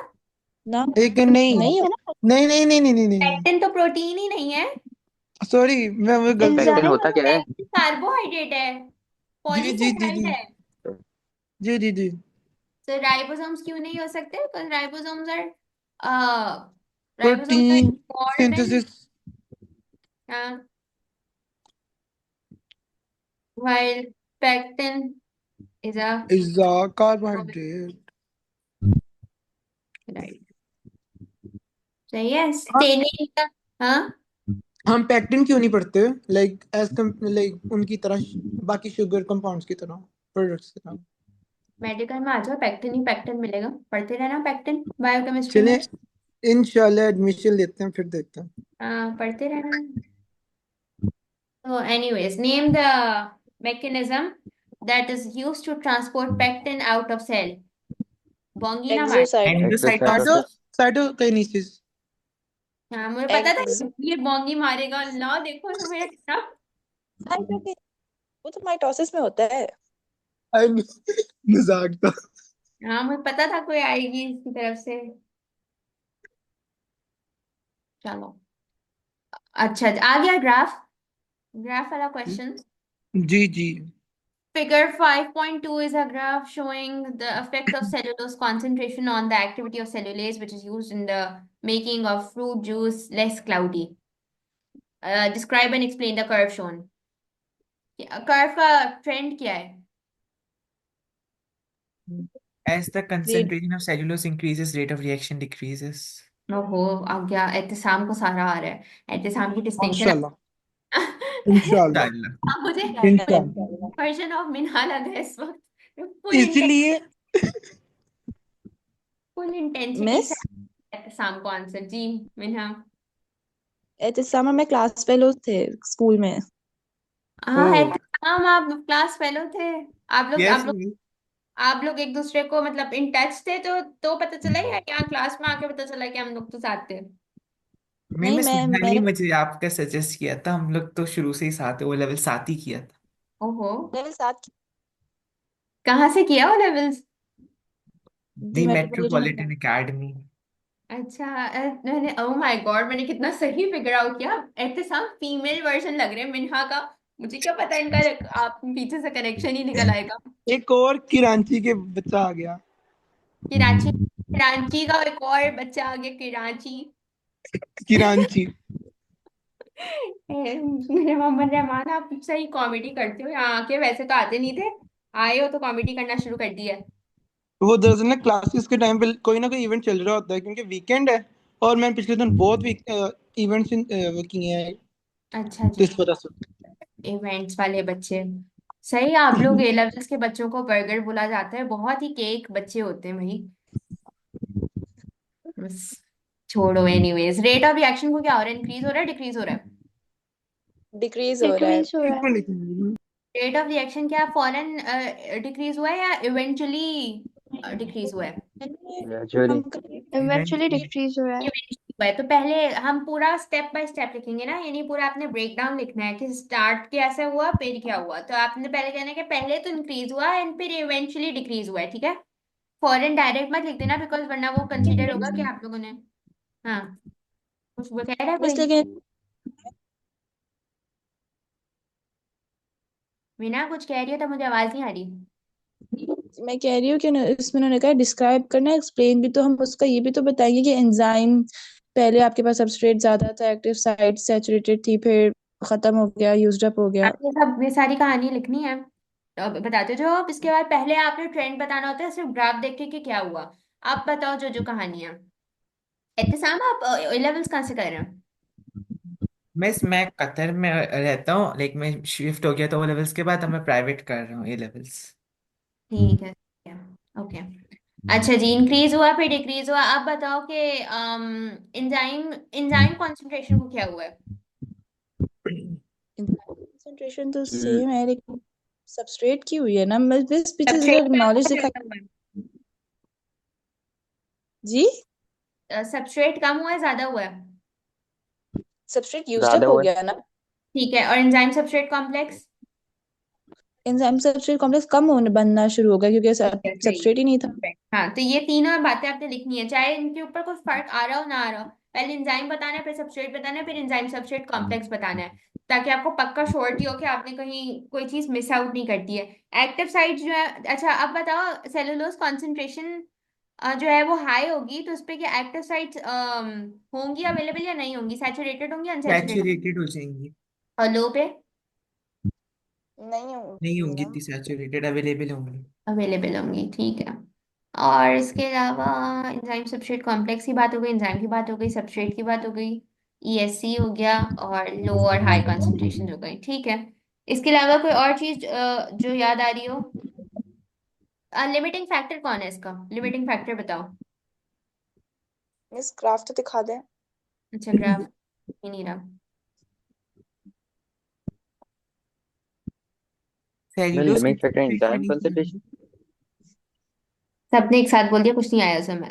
S4: ना,
S6: एक नहीं,
S4: नहीं है ना।
S6: नहीं नहीं नहीं नहीं नहीं नहीं,
S1: पेक्टिन तो प्रोटीन ही नहीं है।
S6: सॉरी, मैं गलती हो
S3: पेक्टिन
S6: गई।
S3: होता क्या है?
S1: पेक्टिन कार्बोहाइड्रेट है,
S6: जी जी जी
S1: पॉलीसेकेराइड
S6: जी
S1: है।
S6: जी जी जी।
S1: तो राइबोसोम्स क्यों नहीं हो सकते? Because ribosomes are
S6: protein
S1: involved in,
S6: synthesis
S1: while pectin is a
S6: is carbohydrate.
S1: right। सही है, स्टेनिंग का। हाँ,
S6: हम पैक्टिन क्यों नहीं पढ़ते, लाइक लाइक उनकी तरह, बाकी शुगर कंपाउंड्स की तरह, प्रोडक्ट्स की तरह।
S1: मेडिकल में आ जाओ, पेक्टिन ही पेक्टिन मिलेगा, पढ़ते रहना पेक्टिन बायोकेमिस्ट्री
S6: चलिए,
S1: में।
S6: इंशाल्लाह एडमिशन लेते हैं, फिर देखते हैं।
S1: हाँ, पढ़ते रहना। तो anyways, name the mechanism that is used to transport pectin out of cell। Bongi ना मार।
S4: एक्सोसाइट,
S6: साइटो
S3: एक्सोसाइटोसिस।
S6: साइटोकाइनेसिस।
S1: हाँ, मुझे पता था
S4: एक्स
S1: ये बोंगी मारेगा, अल्लाह देखो तो मेरा कितना।
S4: वो तो माइटोसिस में होता है।
S6: आई मजाक था।
S1: हाँ, मुझे पता था कोई आएगी इसकी तरफ से। चलो, अच्छा आ गया ग्राफ, ग्राफ वाला क्वेश्चन।
S6: जी जी।
S1: Figure 5.2 is a graph showing the effect of cellulose concentration on the activity of cellulase, which is used in the making of fruit juice less cloudy. Describe and explain the curve shown. Curve का trend क्या है?
S2: As the
S4: red,
S2: concentration of cellulose increases, rate of reaction decreases.
S1: ओहो, आ गया एहतसाम को सारा आ रहा है, एहतसाम की डिस्टिंक्शन।
S6: इंशाल्लाह, इंशाल्लाह,
S2: Inshallah.
S1: मुझे
S6: इंशाल्लाह।
S1: वर्जन ऑफ मिनहा लगा है इस वक्त। फुल
S6: इसलिए
S1: फुल इंटेंसिटी
S4: मिस
S1: से एहतसाम को आंसर। जी मिनहा।
S4: एहतसाम में क्लास फेलो थे स्कूल में।
S1: हाँ,
S6: ओ
S1: एहतसाम आप क्लास फेलो थे। आप
S2: Yes,
S1: लोग
S2: yes.
S1: आप लोग एक दूसरे को मतलब इन टच थे तो पता चला, या यहाँ क्लास में आके पता चला कि हम लोग तो साथ थे?
S2: मैं
S4: नहीं
S2: मिस ने ही
S4: मैंने
S2: मुझे आपका सजेस्ट किया था, हम लोग तो शुरू से ही साथ है, वो लेवल 7 ही किया था।
S1: ओहो।
S4: लेवल 7
S1: कहाँ से किया वो लेवल्स?
S4: दी
S2: दी
S4: मेट्रोपॉलिटन।
S2: Metropolitan academy.
S1: अच्छा। मैंने ओह माय गॉड, मैंने कितना सही फिगर आउट किया। एहतसाम फीमेल वर्जन लग रहे हैं मिन्हा का। मुझे क्या पता इनका आप पीछे से कनेक्शन ही निकल आएगा।
S6: एक और किरांची के बच्चा आ गया।
S1: कराची, कराची का एक और बच्चा आ गया, कराची।
S6: किरांची।
S1: मेरे मोहम्मद रहमान, आप सही कॉमेडी करते हो यहाँ आके, वैसे तो आते नहीं थे, आए हो तो कॉमेडी करना शुरू कर दिया है।
S6: वो दरअसल ना क्लासेस के टाइम पे कोई ना कोई इवेंट चल रहा होता है क्योंकि वीकेंड है, और मैंने पिछले दिन बहुत इवेंट्स वो किए हैं,
S1: अच्छा
S6: तो
S1: जी।
S6: इस वजह से।
S1: इवेंट्स वाले बच्चे। सही, आप लोग ए लेवल्स के बच्चों को बर्गर बोला जाता है, बहुत ही केक बच्चे होते हैं भाई। बस छोड़ो, एनीवेज रेट ऑफ रिएक्शन को क्या हो रहा है, इंक्रीज हो रहा है, डिक्रीज हो रहा है?
S4: डिक्रीज हो रहा है।
S5: डिक्रीज हो रहा
S6: एक
S5: है।
S6: मिनट लिखूंगी।
S1: रेट ऑफ रिएक्शन क्या फॉरन डिक्रीज हुआ है या इवेंचुअली डिक्रीज हुआ है?
S3: ग्रेजुअली।
S4: हम
S5: इवेंचुअली
S2: इवेंचुअली।
S5: डिक्रीज हो रहा है।
S1: Eventually हुआ है। तो पहले हम पूरा स्टेप बाय स्टेप लिखेंगे ना, यानी पूरा आपने ब्रेक डाउन लिखना है कि स्टार्ट कैसे हुआ फिर क्या हुआ। तो आपने पहले कहना है कि पहले तो इंक्रीज हुआ एंड फिर इवेंचुअली डिक्रीज हुआ है, ठीक है? फॉरेन डायरेक्ट मत लिख देना, बिकॉज वरना वो कंसीडर होगा कि आप लोगों ने। हाँ, कुछ वो कह रहा है
S4: मिस
S1: कोई?
S4: लेकिन
S1: बिना कुछ कह रही हो तो मुझे आवाज नहीं आ रही।
S4: मैं कह रही हूँ कि इसमें उन्होंने कहा डिस्क्राइब करना एक्सप्लेन भी, तो हम उसका ये भी तो बताएंगे कि एंजाइम पहले आपके पास सबस्ट्रेट ज्यादा था, एक्टिव साइट सैचुरेटेड थी, फिर खत्म हो गया, यूज्ड अप हो गया।
S1: आपने सब ये सारी कहानी लिखनी है। अब बताते जाओ आप, इसके बाद पहले आपने ट्रेंड बताना होता है सिर्फ ग्राफ देख के कि क्या हुआ। आप बताओ जो जो कहानियां। एहतसाम, आप लेवल्स कहाँ से कर रहे हैं?
S2: मैं कतर में रहता हूँ, लाइक मैं शिफ्ट हो गया था वो लेवल्स के बाद, अब मैं प्राइवेट कर रहा हूँ ए लेवल्स।
S1: ठीक है, ठीक है, ओके। अच्छा जी, इंक्रीज हुआ फिर डिक्रीज हुआ। आप बताओ कि एंजाइम एंजाइम कॉन्सेंट्रेशन को क्या हुआ है?
S4: कंसंट्रेशन तो सेम है, लेकिन सबस्ट्रेट की हुई है ना, मैं बस पीछे जरा
S1: सबस्ट्रेट कम
S4: नॉलेज
S1: हुआ
S4: दिखा।
S1: ज्यादा हुआ
S4: जी।
S1: है? सबस्ट्रेट कम हुआ है ज्यादा हुआ है?
S4: सबस्ट्रेट यूज्ड
S3: ज्यादा
S4: अप हो
S3: हुआ है।
S4: गया ना।
S1: ठीक है, और enzyme substrate complex?
S4: Enzyme substrate complex कम होने बनना शुरू हो गया क्योंकि
S1: ठीक है, सही
S4: सबस्ट्रेट ही नहीं था।
S1: है। हाँ, तो ये तीनों बातें आपने लिखनी है, चाहे इनके ऊपर कोई फर्क आ रहा हो ना आ रहा हो। पहले एंजाइम बताना है, फिर सबस्ट्रेट बताना है, फिर एंजाइम सबस्ट्रेट कॉम्प्लेक्स बताना है, ताकि आपको पक्का श्योरिटी हो कि आपने कहीं कोई चीज मिस आउट नहीं कर दी है। एक्टिव साइट जो है, अच्छा अब बताओ, सेलुलोज कॉन्सेंट्रेशन जो है वो हाई होगी तो उस पे क्या एक्टिव साइट्स होंगी अवेलेबल या नहीं होंगी, सैचुरेटेड होंगी अनसैचुरेटेड?
S2: सैचुरेटेड हो जाएंगी।
S1: और लो पे?
S4: नहीं
S2: नहीं
S4: होगी
S2: होंगी
S4: ना।
S2: इतनी सैचुरेटेड, अवेलेबल होंगी।
S1: अवेलेबल होंगी, ठीक है। और इसके अलावा एंजाइम सबस्ट्रेट कॉम्प्लेक्स की बात हो गई, एंजाइम की बात हो गई, सबस्ट्रेट की बात हो गई, ईएससी हो गया, और लो और हाई कॉन्सेंट्रेशन हो गई, ठीक है। इसके अलावा कोई और चीज जो याद आ रही हो? लिमिटिंग फैक्टर कौन है इसका, लिमिटिंग फैक्टर बताओ।
S4: मिस ग्राफ तो दिखा दें।
S1: अच्छा, ग्राफ ही नहीं रहा।
S3: मैं
S2: cellulose
S3: limit factor
S2: concentration
S3: enzyme
S2: ही था।
S3: कंसंट्रेशन।
S1: सबने एक साथ बोल दिया, कुछ नहीं आया समझ।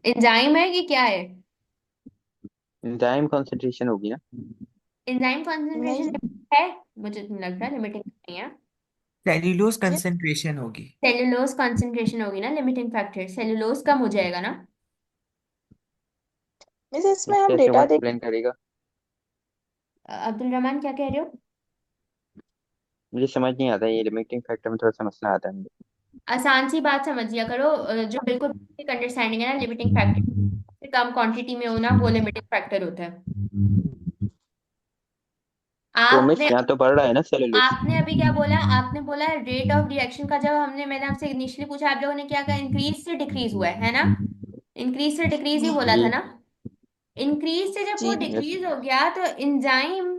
S1: एंजाइम है कि क्या है?
S3: एंजाइम कंसंट्रेशन होगी ना।
S1: एंजाइम कॉन्सेंट्रेशन
S4: नहीं
S1: है? मुझे तो नहीं लग रहा, लिमिटिंग नहीं है।
S2: सेल्यूलोज
S4: ये
S2: कंसंट्रेशन होगी।
S1: सेलुलोज कॉन्सेंट्रेशन होगी ना लिमिटिंग फैक्टर, सेलुलोज कम हो जाएगा ना।
S4: मिस
S3: ये
S4: इसमें हम
S3: कैसे वो
S4: डेटा देख।
S3: एक्सप्लेन करेगा।
S1: अब्दुल रहमान क्या कह रहे हो?
S3: मुझे समझ नहीं आता, ये लिमिटिंग फैक्टर में थोड़ा सा मसला आता है मुझे।
S1: आसान सी बात समझ लिया करो, जो बिल्कुल बेसिक अंडरस्टैंडिंग है ना, लिमिटिंग फैक्टर से कम क्वांटिटी में होना वो लिमिटिंग फैक्टर होता है।
S3: तो मिस
S1: आपने
S3: यहाँ तो बढ़ रहा है ना सेलुलोज।
S1: आपने अभी क्या बोला? आपने बोला रेट ऑफ रिएक्शन का, जब मैंने आपसे इनिशियली पूछा, आप लोगों ने क्या कहा, इंक्रीज से डिक्रीज हुआ है ना? इंक्रीज से डिक्रीज ही बोला था
S3: जी।
S1: ना? इंक्रीज से जब वो
S4: जी
S3: यस।
S1: डिक्रीज हो गया तो एंजाइम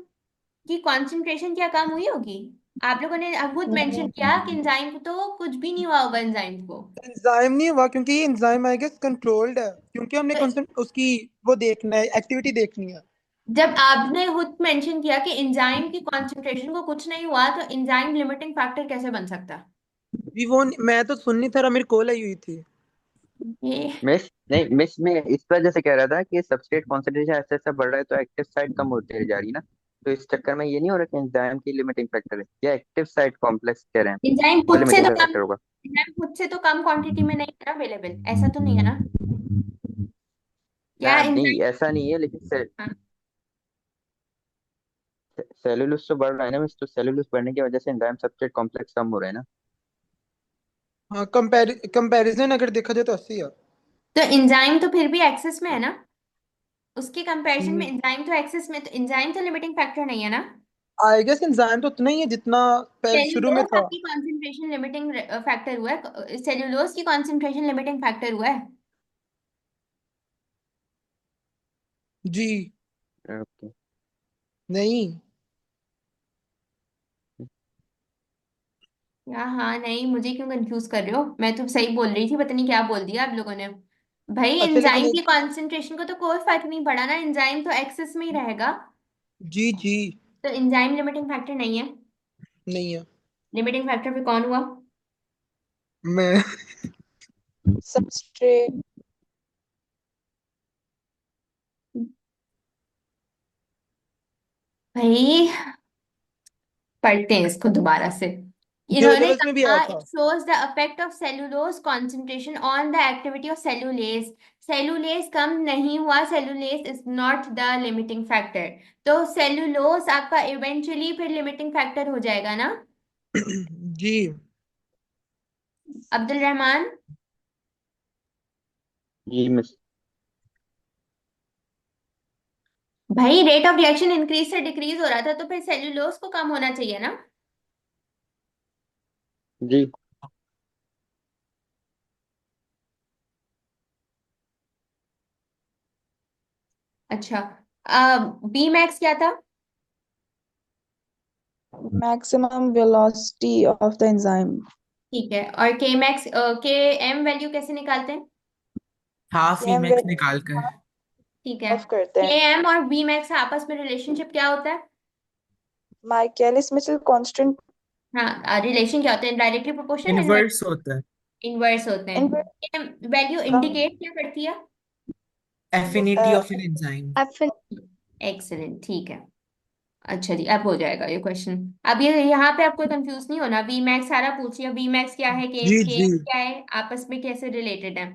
S1: की कॉन्सेंट्रेशन क्या कम हुई होगी? आप लोगों ने अब खुद मेंशन
S4: नहीं
S1: किया कि एंजाइम को तो कुछ भी नहीं हुआ होगा एंजाइम को।
S6: एंजाइम नहीं हुआ क्योंकि ये एंजाइम आई गेस कंट्रोल्ड है, क्योंकि हमने
S1: तो
S6: कंसंट उसकी वो देखना है, एक्टिविटी देखनी है।
S1: जब आपने खुद मेंशन किया कि एंजाइम की कॉन्सेंट्रेशन को कुछ नहीं हुआ, तो एंजाइम लिमिटिंग फैक्टर कैसे बन सकता?
S6: जी वो मैं तो सुन नहीं था रहा, मेरी कॉल आई हुई थी।
S1: ये
S3: मिस नहीं, मिस में इस वजह से कह रहा था कि सबस्ट्रेट कॉन्सेंट्रेशन ऐसे ऐसे बढ़ रहा है तो एक्टिव साइट कम होती जा रही है ना। तो इस चक्कर में ये नहीं हो रहा कि एंजाइम की लिमिटिंग फैक्टर है, या एक्टिव साइट कॉम्प्लेक्स कह रहे हैं,
S1: एंजाइम
S3: वो
S1: खुद से
S3: लिमिटिंग
S1: तो कम
S3: फैक्टर होगा।
S1: एंजाइम खुद से तो कम क्वांटिटी में नहीं है ना अवेलेबल, ऐसा तो नहीं है ना? क्या
S3: नहीं
S1: एंजाइम?
S3: ऐसा नहीं है, लेकिन
S1: हाँ।
S3: सेलुलोस तो बढ़ रहा है ना मिस, तो सेलुलोस बढ़ने की वजह से एंजाइम सबस्ट्रेट कॉम्प्लेक्स कम हो रहा है ना।
S6: हाँ, कंपैरिजन अगर देखा जाए तो 80 है।
S1: तो एंजाइम तो फिर भी एक्सेस में है ना, उसके कंपैरिजन में
S6: हम्म,
S1: एंजाइम तो एक्सेस में, तो एंजाइम तो लिमिटिंग फैक्टर नहीं है ना?
S6: आई गेस एंजाइम तो उतना ही है जितना पहले शुरू में
S1: सेल्यूलोज
S6: था।
S1: आपकी कंसंट्रेशन लिमिटिंग फैक्टर हुआ है, सेल्यूलोज की कंसंट्रेशन लिमिटिंग फैक्टर हुआ है।
S6: जी
S3: ओके।
S6: नहीं।
S1: या हाँ नहीं, मुझे क्यों कंफ्यूज कर रहे हो? मैं तो सही बोल रही थी, पता नहीं क्या बोल दिया आप लोगों ने। भाई
S6: अच्छा लेकिन
S1: एंजाइम की
S6: एक,
S1: कंसंट्रेशन को तो कोई फर्क नहीं पड़ा ना, एंजाइम तो एक्सेस में ही रहेगा।
S6: जी जी
S1: तो एंजाइम लिमिटिंग फैक्टर नहीं है।
S6: नहीं है।
S1: लिमिटिंग फैक्टर फिर कौन हुआ?
S6: मैं
S4: सबस्ट्रेट।
S1: भाई पढ़ते हैं इसको दोबारा से।
S6: जो
S1: इन्होंने
S6: लेवल्स में भी आया
S1: कहा इट
S6: था।
S1: Shows the effect of cellulose concentration on the activity of cellulase. Cellulase कम नहीं हुआ, cellulase is not the limiting factor. तो सेलुलोज आपका इवेंचुअली फिर लिमिटिंग फैक्टर हो जाएगा ना?
S6: जी
S1: अब्दुल रहमान।
S3: जी मिस।
S1: भाई रेट ऑफ रिएक्शन इंक्रीज से डिक्रीज हो रहा था, तो फिर सेलुलोज को कम होना चाहिए ना?
S3: जी
S1: अच्छा, बी मैक्स क्या था?
S4: Maximum velocity of the enzyme.
S1: ठीक है, और के मैक्स, के एम वैल्यू कैसे निकालते हैं?
S2: हाफ ई
S4: एम
S2: मैक्स निकाल कर।
S1: ठीक है।
S4: ऑफ करते
S1: के
S4: हैं।
S1: एम और बी मैक्स का आपस में रिलेशनशिप क्या होता है?
S4: Michaelis mental constant.
S1: हाँ, रिलेशन क्या होते हैं, डायरेक्टली प्रोपोर्शनल, इनवर्स?
S2: इनवर्स होता है।
S1: इनवर्स होते हैं। वैल्यू
S4: कम।
S1: इंडिकेट क्या करती है?
S2: Affinity of an enzyme.
S5: एफिन
S1: एक्सेलेंट, ठीक है। अच्छा जी, अब हो जाएगा ये क्वेश्चन। अब ये यहाँ पे आपको कंफ्यूज नहीं होना, वी मैक्स सारा पूछिए, वी मैक्स क्या है,
S6: जी
S1: के
S6: जी
S1: क्या है, आपस में कैसे रिलेटेड है।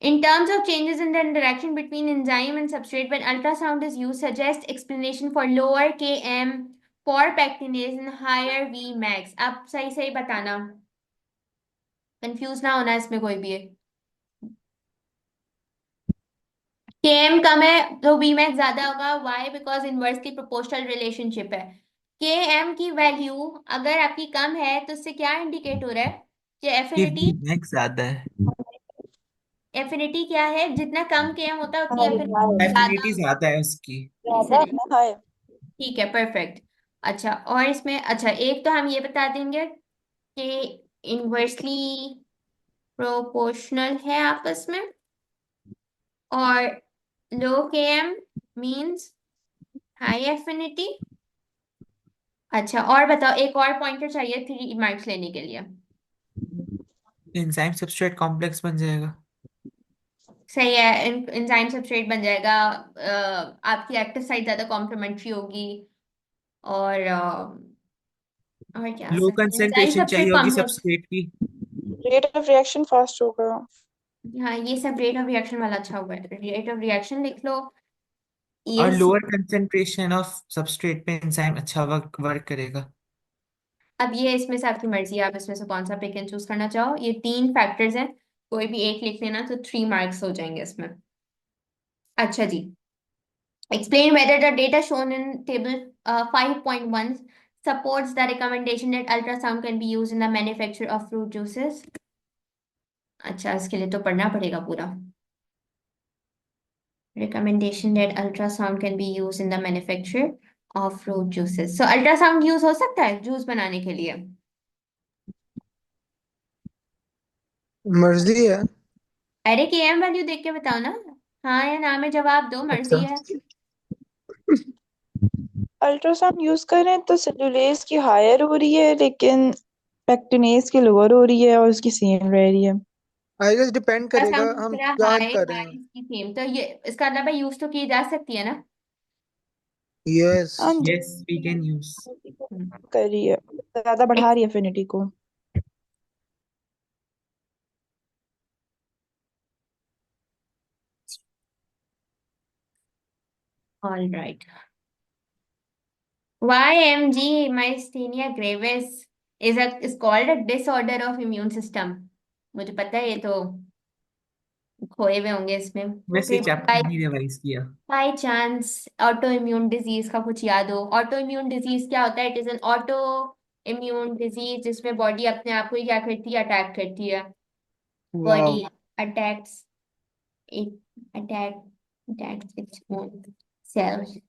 S1: In terms of changes in the interaction between enzyme and substrate, when ultrasound is used, suggest explanation for lower Km for pectinase and higher Vmax. आप सही सही बताना, कंफ्यूज ना होना इसमें कोई भी है। Km कम है तो Vmax ज्यादा होगा, why? Because inversely proportional relationship है। Km की वैल्यू अगर आपकी कम है तो उससे क्या इंडिकेट हो रहा है कि
S2: कि
S1: एफिनिटी।
S2: वी मैक्स ज्यादा है।
S1: एफिनिटी क्या है, जितना कम Km होता है उतनी
S4: हाय
S1: एफिनिटी
S4: हाय।
S1: ज्यादा
S2: एफिनिटी ज्यादा है उसकी।
S4: ज्यादा
S1: होती है।
S4: हाय।
S1: ठीक है, परफेक्ट। अच्छा, और इसमें अच्छा एक तो हम ये बता देंगे कि इनवर्सली प्रोपोर्शनल है आपस में, और लो के एम मीन्स हाई एफिनिटी। अच्छा, और बताओ, एक और पॉइंटर चाहिए 3 मार्क्स लेने के लिए।
S2: एंजाइम सबस्ट्रेट कॉम्प्लेक्स बन जाएगा।
S1: सही है, एंजाइम सबस्ट्रेट बन जाएगा। आपकी एक्टिव साइट ज्यादा कॉम्प्लीमेंट्री होगी, और क्या आ
S2: लो
S1: सकता है, एंजाइम
S2: कंसेंट्रेशन चाहिए
S1: सबस्ट्रेट
S2: होगी
S1: कॉम्प्लेक्स।
S2: सबस्ट्रेट की।
S4: रेट ऑफ रिएक्शन फास्ट होगा।
S1: हाँ, ये सब रेट ऑफ रिएक्शन वाला अच्छा हुआ है, रेट ऑफ रिएक्शन लिख लो।
S2: और
S1: ये
S2: लोअर कंसेंट्रेशन ऑफ सबस्ट्रेट पे एंजाइम अच्छा वर्क वर्क करेगा।
S1: अब ये इसमें से आपकी मर्जी है, आप इसमें से कौन सा पिक एंड चूज करना चाहो। ये 3 फैक्टर्स हैं, कोई भी एक लिख लेना तो 3 मार्क्स हो जाएंगे इसमें। अच्छा जी, explain whether the data shown in table 5.1 supports the recommendation that ultrasound can be used in the manufacture of fruit juices। अच्छा, इसके लिए तो पढ़ना पड़ेगा पूरा। recommendation that ultrasound can be used in the manufacture of fruit juices, so ultrasound use हो सकता है जूस बनाने के लिए?
S6: मर्जी है।
S1: अरे के एम वैल्यू देख के बताओ ना, हाँ या ना में जवाब दो,
S6: अच्छा,
S1: मर्जी है।
S4: अल्ट्रासाउंड यूज करें तो सेलुलेज की हायर हो रही है, लेकिन पेक्टिनेस की लोअर हो रही है और उसकी सेम रह रही है।
S6: आई गेस डिपेंड
S1: ऐसा
S6: करेगा,
S1: हमने
S6: हम
S1: पूरा
S6: क्या
S1: हाई
S6: कर रहे
S1: हाई
S6: हैं।
S1: की सेम, तो ये इसका मतलब है यूज तो की जा सकती है ना।
S6: यस।
S4: हाँ
S2: यस वी कैन यूज।
S4: कर रही है, ज्यादा बढ़ा रही है एफिनिटी को।
S1: All right. YMG myasthenia gravis is called a disorder of immune system। मुझे पता है, ये तो खोए हुए होंगे इसमें।
S2: वैसे
S1: फिर
S2: चैप्टर नहीं रिवाइज किया।
S1: By chance auto immune disease का कुछ याद हो। ऑटो इम्यून डिजीज क्या होता है? It is an auto immune disease जिसमें बॉडी अपने आप को ही क्या करती है, अटैक करती है।
S6: Wow.
S1: Body attacks it attack attacks its own self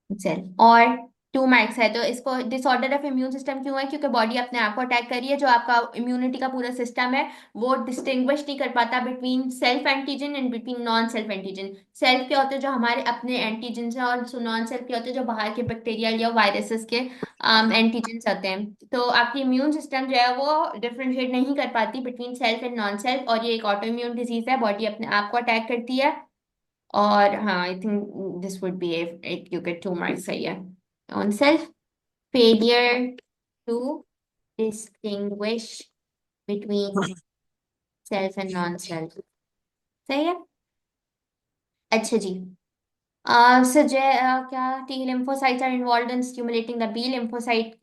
S1: cell. और 2 मार्क्स है, तो इसको डिसऑर्डर ऑफ इम्यून सिस्टम क्यों है? क्योंकि बॉडी अपने आप को अटैक कर रही है। जो आपका इम्यूनिटी का पूरा सिस्टम है वो डिस्टिंग्विश नहीं कर पाता between self antigen and between non self antigen. Self के होते हैं जो हमारे अपने एंटीजन हैं, और नॉन सेल्फ के होते हैं जो बाहर के बैक्टीरिया या वायरसेस के एंटीजन आते हैं। तो आपकी इम्यून सिस्टम जो है वो डिफरेंशिएट नहीं कर पाती between self and non self, और ये एक ऑटो इम्यून डिजीज है। बॉडी अपने आप को अटैक करती है। और हाँ, I think this would be एक, क्योंकि 2 मार्क्स सही है। On self, failure to distinguish between self and non self. सही है। अच्छा जी। क्या T lymphocytes are involved in stimulating the B lymphocyte?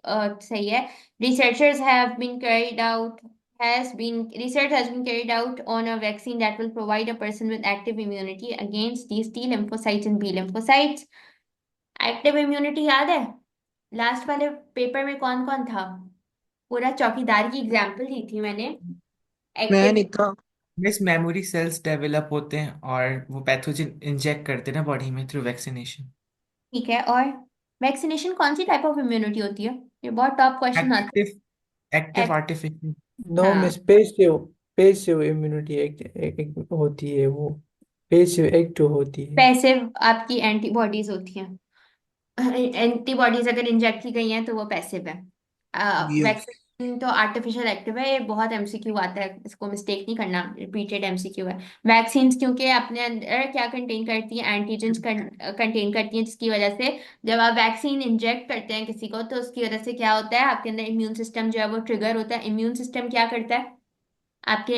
S1: सही है। Researchers have been carried out has been research has been carried out on a vaccine that will provide a person with active immunity against these T lymphocytes and B lymphocytes। Active immunity याद है? Last वाले paper में कौन कौन था? पूरा चौकीदार की एग्जाम्पल दी थी मैंने।
S6: मैं
S1: एक्टिव।
S6: नहीं था।
S2: मिस मेमोरी सेल्स डेवलप होते हैं और वो पैथोजन इंजेक्ट करते हैं ना बॉडी में थ्रू वैक्सीनेशन।
S1: ठीक है। और वैक्सीनेशन कौन सी टाइप ऑफ इम्यूनिटी होती है? ये बहुत टॉप क्वेश्चन आता
S2: एक्टिव एक्टिव
S1: है।
S2: आर्टिफिशियल।
S7: नो
S1: हाँ,
S7: मिस, पेसिव पेसिव इम्यूनिटी एक, एक होती है वो, पेसिव एक्टिव होती है।
S1: पैसिव आपकी एंटीबॉडीज होती हैं। एंटीबॉडीज अगर इंजेक्ट की गई हैं तो वो पैसिव है।
S6: यस।
S1: वैक्सीन तो आर्टिफिशियल एक्टिव है। ये बहुत एमसीक्यू आता है, इसको मिस्टेक नहीं करना, रिपीटेड एमसीक्यू है। वैक्सीन्स क्योंकि अपने अंदर क्या कंटेन करती हैं, एंटीजेंस कंटेन करती हैं, जिसकी वजह से जब आप वैक्सीन इंजेक्ट करते हैं किसी को, तो उसकी वजह से क्या होता है, आपके अंदर इम्यून सिस्टम जो है वो ट्रिगर होता है। इम्यून सिस्टम क्या करता है? आपके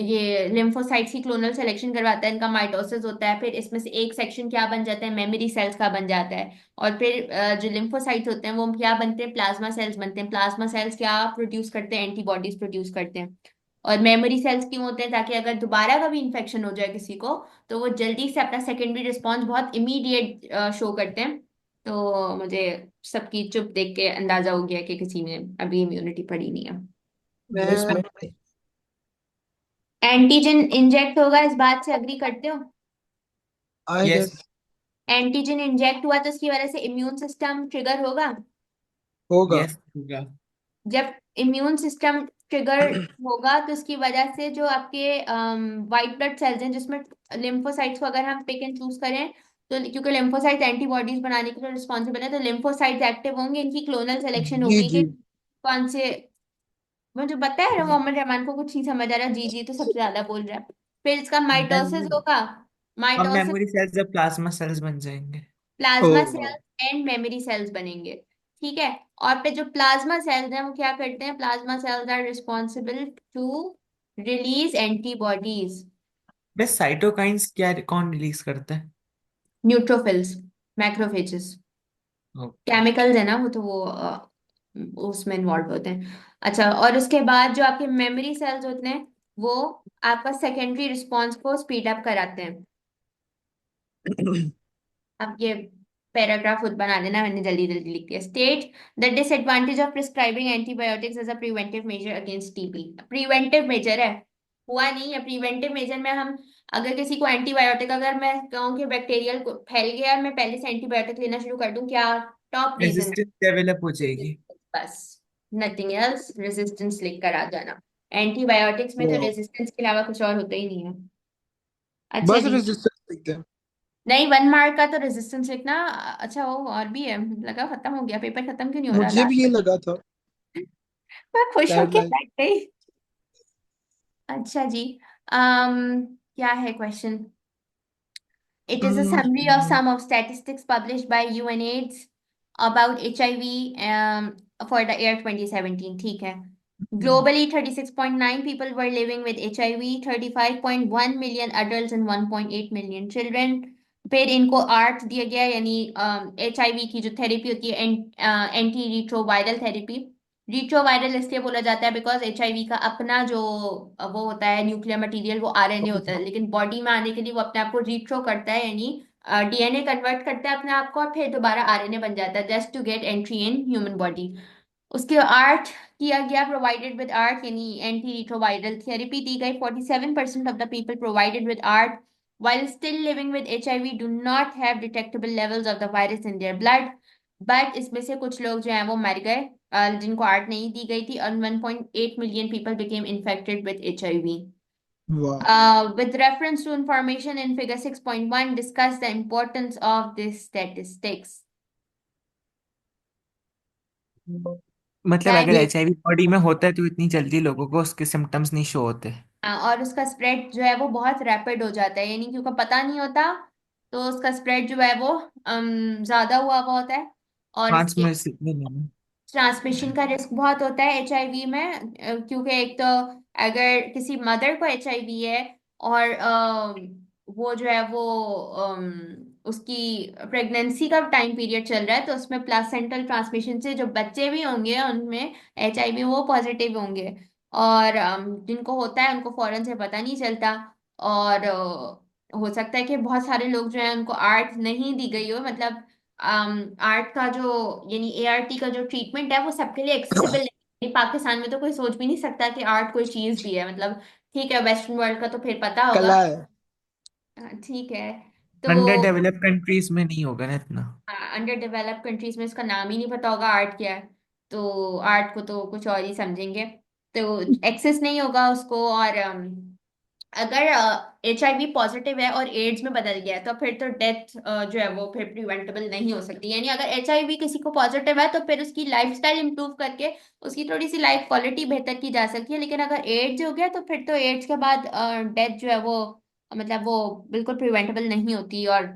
S1: ये लिम्फोसाइट्स की क्लोनल सिलेक्शन करवाता है, इनका माइटोसिस होता है। फिर इसमें से एक सेक्शन क्या बन जाता है, मेमोरी सेल्स का बन जाता है। और फिर जो लिम्फोसाइट्स होते हैं वो क्या बनते हैं, प्लाज्मा सेल्स बनते हैं। प्लाज्मा सेल्स क्या प्रोड्यूस करते हैं, एंटीबॉडीज प्रोड्यूस करते हैं। और मेमोरी सेल्स क्यों होते हैं? ताकि अगर दोबारा कभी इन्फेक्शन हो जाए किसी को, तो वो जल्दी से अपना सेकेंडरी रिस्पॉन्स बहुत इमीडिएट शो करते हैं। तो मुझे सबकी चुप देख के अंदाजा हो गया कि किसी ने अभी इम्यूनिटी पढ़ी नहीं है।
S7: मिस
S6: मैं
S7: मैं
S1: एंटीजन इंजेक्ट होगा, इस बात से अग्री करते हो?
S6: आई
S2: यस।
S6: गेस
S1: एंटीजन इंजेक्ट हुआ तो उसकी वजह से इम्यून सिस्टम ट्रिगर होगा।
S6: होगा।
S2: यस होगा।
S1: जब इम्यून सिस्टम ट्रिगर होगा तो उसकी वजह से जो आपके वाइट ब्लड सेल्स हैं, जिसमें लिम्फोसाइट्स को अगर हम पिक एंड चूज करें, तो क्योंकि लिम्फोसाइट एंटीबॉडीज बनाने के लिए रिस्पॉन्सिबल है, तो लिम्फोसाइट्स एक्टिव होंगे। इनकी क्लोनल सिलेक्शन
S6: जी
S1: होगी कि
S6: जी।
S1: कौन से। मुझे पता है मोहम्मद रहमान को कुछ नहीं समझ आ रहा, जी जी तो सबसे ज्यादा बोल रहा है। फिर इसका माइटोसिस
S2: Then
S1: होगा।
S2: अब
S1: माइटोसिस,
S2: मेमोरी सेल्स जब प्लाज्मा सेल्स बन जाएंगे।
S6: ओ
S1: plasma
S6: wow.
S1: Cells and memory cells बनेंगे। ठीक है। और फिर जो प्लाज्मा सेल्स हैं वो क्या करते हैं? Plasma cells are responsible to release antibodies.
S2: बस साइटोकाइंस क्या कौन रिलीज करता है?
S1: Neutrophils, macrophages.
S2: ओके।
S1: केमिकल्स है ना वो, तो वो उसमें इन्वॉल्व होते हैं। अच्छा, और उसके बाद जो आपके मेमोरी सेल्स होते हैं वो आपका सेकेंडरी रिस्पॉन्स को स्पीड अप कराते हैं। अब ये पैराग्राफ खुद बना देना, मैंने जल्दी जल्दी लिख दिया। State the disadvantage of prescribing antibiotics as a preventive measure against TB. Preventive measure है, हुआ नहीं है। प्रिवेंटिव मेजर में हम अगर किसी को एंटीबायोटिक, अगर मैं कहूँ कि बैक्टीरियल फैल गया और मैं पहले से एंटीबायोटिक लेना शुरू कर दूं, क्या टॉप रीजन?
S2: रेजिस्टेंस डेवलप हो जाएगी।
S1: बस, नथिंग एल्स, रेजिस्टेंस लिख कर आ जाना। एंटीबायोटिक्स में तो
S6: वाओ।
S1: रेजिस्टेंस के अलावा कुछ और होता ही नहीं है। अच्छा
S6: बस
S1: जी।
S6: रेजिस्टेंस लिखते हैं।
S1: नहीं, 1 मार्क का तो रेजिस्टेंस लिखना। अच्छा, वो और भी है, लगा खत्म हो गया पेपर, खत्म क्यों नहीं हो रहा
S6: मुझे भी
S1: लास्ट
S6: ये
S1: तक?
S6: लगा था।
S1: मैं खुश
S6: सैड
S1: होके
S6: लाइफ।
S1: बैठ गई। अच्छा जी। क्या है question? It is a summary of some of statistics published by UNAIDS about HIV for the year 2017. ठीक है। Globally, 36.9 people were living with HIV, 35.1 million adults and 1.8 million children. फिर इनको आर्ट दिया गया, यानी HIV की जो थेरेपी होती है, एंटी रिट्रोवायरल थेरेपी। रिट्रोवायरल इसलिए बोला जाता है बिकॉज HIV का अपना जो वो होता है न्यूक्लियर मटेरियल, वो RNA होता है, लेकिन बॉडी में आने के लिए वो अपने आप को रिट्रो करता है, यानी DNA कन्वर्ट करता है अपने आप को, और फिर दोबारा RNA बन जाता है, just to get entry in human body. उसके आर्ट किया गया, प्रोवाइडेड विद आर्ट, यानी एंटी रिट्रोवायरल थेरेपी दी गई। 47% of the people provided with ART while still living with HIV do not have detectable levels of the virus in their blood, but इसमें से कुछ लोग जो हैं वो मर गए, जिनको आर्ट नहीं दी गई थी, और 1.8 million people became infected with HIV.
S6: वाह।
S1: With reference to information in figure 6.1, discuss the importance of these statistics.
S2: मतलब अगर
S1: That
S2: HIV बॉडी में होता है तो इतनी जल्दी लोगों को उसके सिम्टम्स नहीं शो होते।
S1: और उसका स्प्रेड जो है वो बहुत रैपिड हो जाता है, यानी कि उसका पता नहीं होता, तो उसका स्प्रेड जो है वो ज्यादा हुआ होता है, और
S2: पांच
S1: इसके
S2: में से नहीं।
S1: ट्रांसमिशन का रिस्क बहुत होता है HIV में। क्योंकि एक तो अगर किसी मदर को HIV है, और वो जो है वो उसकी प्रेगनेंसी का टाइम पीरियड चल रहा है, तो उसमें प्लासेंटल ट्रांसमिशन से जो बच्चे भी होंगे उनमें HIV वो पॉजिटिव होंगे, और जिनको होता है उनको फौरन से पता नहीं चलता। और हो सकता है कि बहुत सारे लोग जो है उनको आर्ट नहीं दी गई हो, मतलब आर्ट का जो, यानी ART का जो ट्रीटमेंट है वो सबके लिए एक्सेसिबल नहीं। पाकिस्तान में तो कोई सोच भी नहीं सकता कि आर्ट कोई चीज भी है, मतलब ठीक है, वेस्टर्न वर्ल्ड का तो फिर पता होगा।
S6: कला है।
S1: ठीक है। तो
S2: अंडर डेवलप्ड कंट्रीज में नहीं होगा ना इतना।
S1: अंडर डेवलप्ड कंट्रीज में इसका नाम ही नहीं पता होगा आर्ट क्या है, तो आर्ट को तो कुछ और ही समझेंगे, तो एक्सेस नहीं होगा उसको। और अगर HIV पॉजिटिव है और एड्स में बदल गया है, तो फिर तो डेथ जो है वो फिर प्रिवेंटेबल नहीं हो सकती। यानी अगर HIV किसी को पॉजिटिव है तो फिर उसकी लाइफस्टाइल इंप्रूव करके उसकी थोड़ी सी लाइफ क्वालिटी बेहतर की जा सकती है, लेकिन अगर एड्स हो गया तो फिर तो एड्स के बाद डेथ जो है वो, मतलब वो बिल्कुल प्रिवेंटेबल नहीं होती, और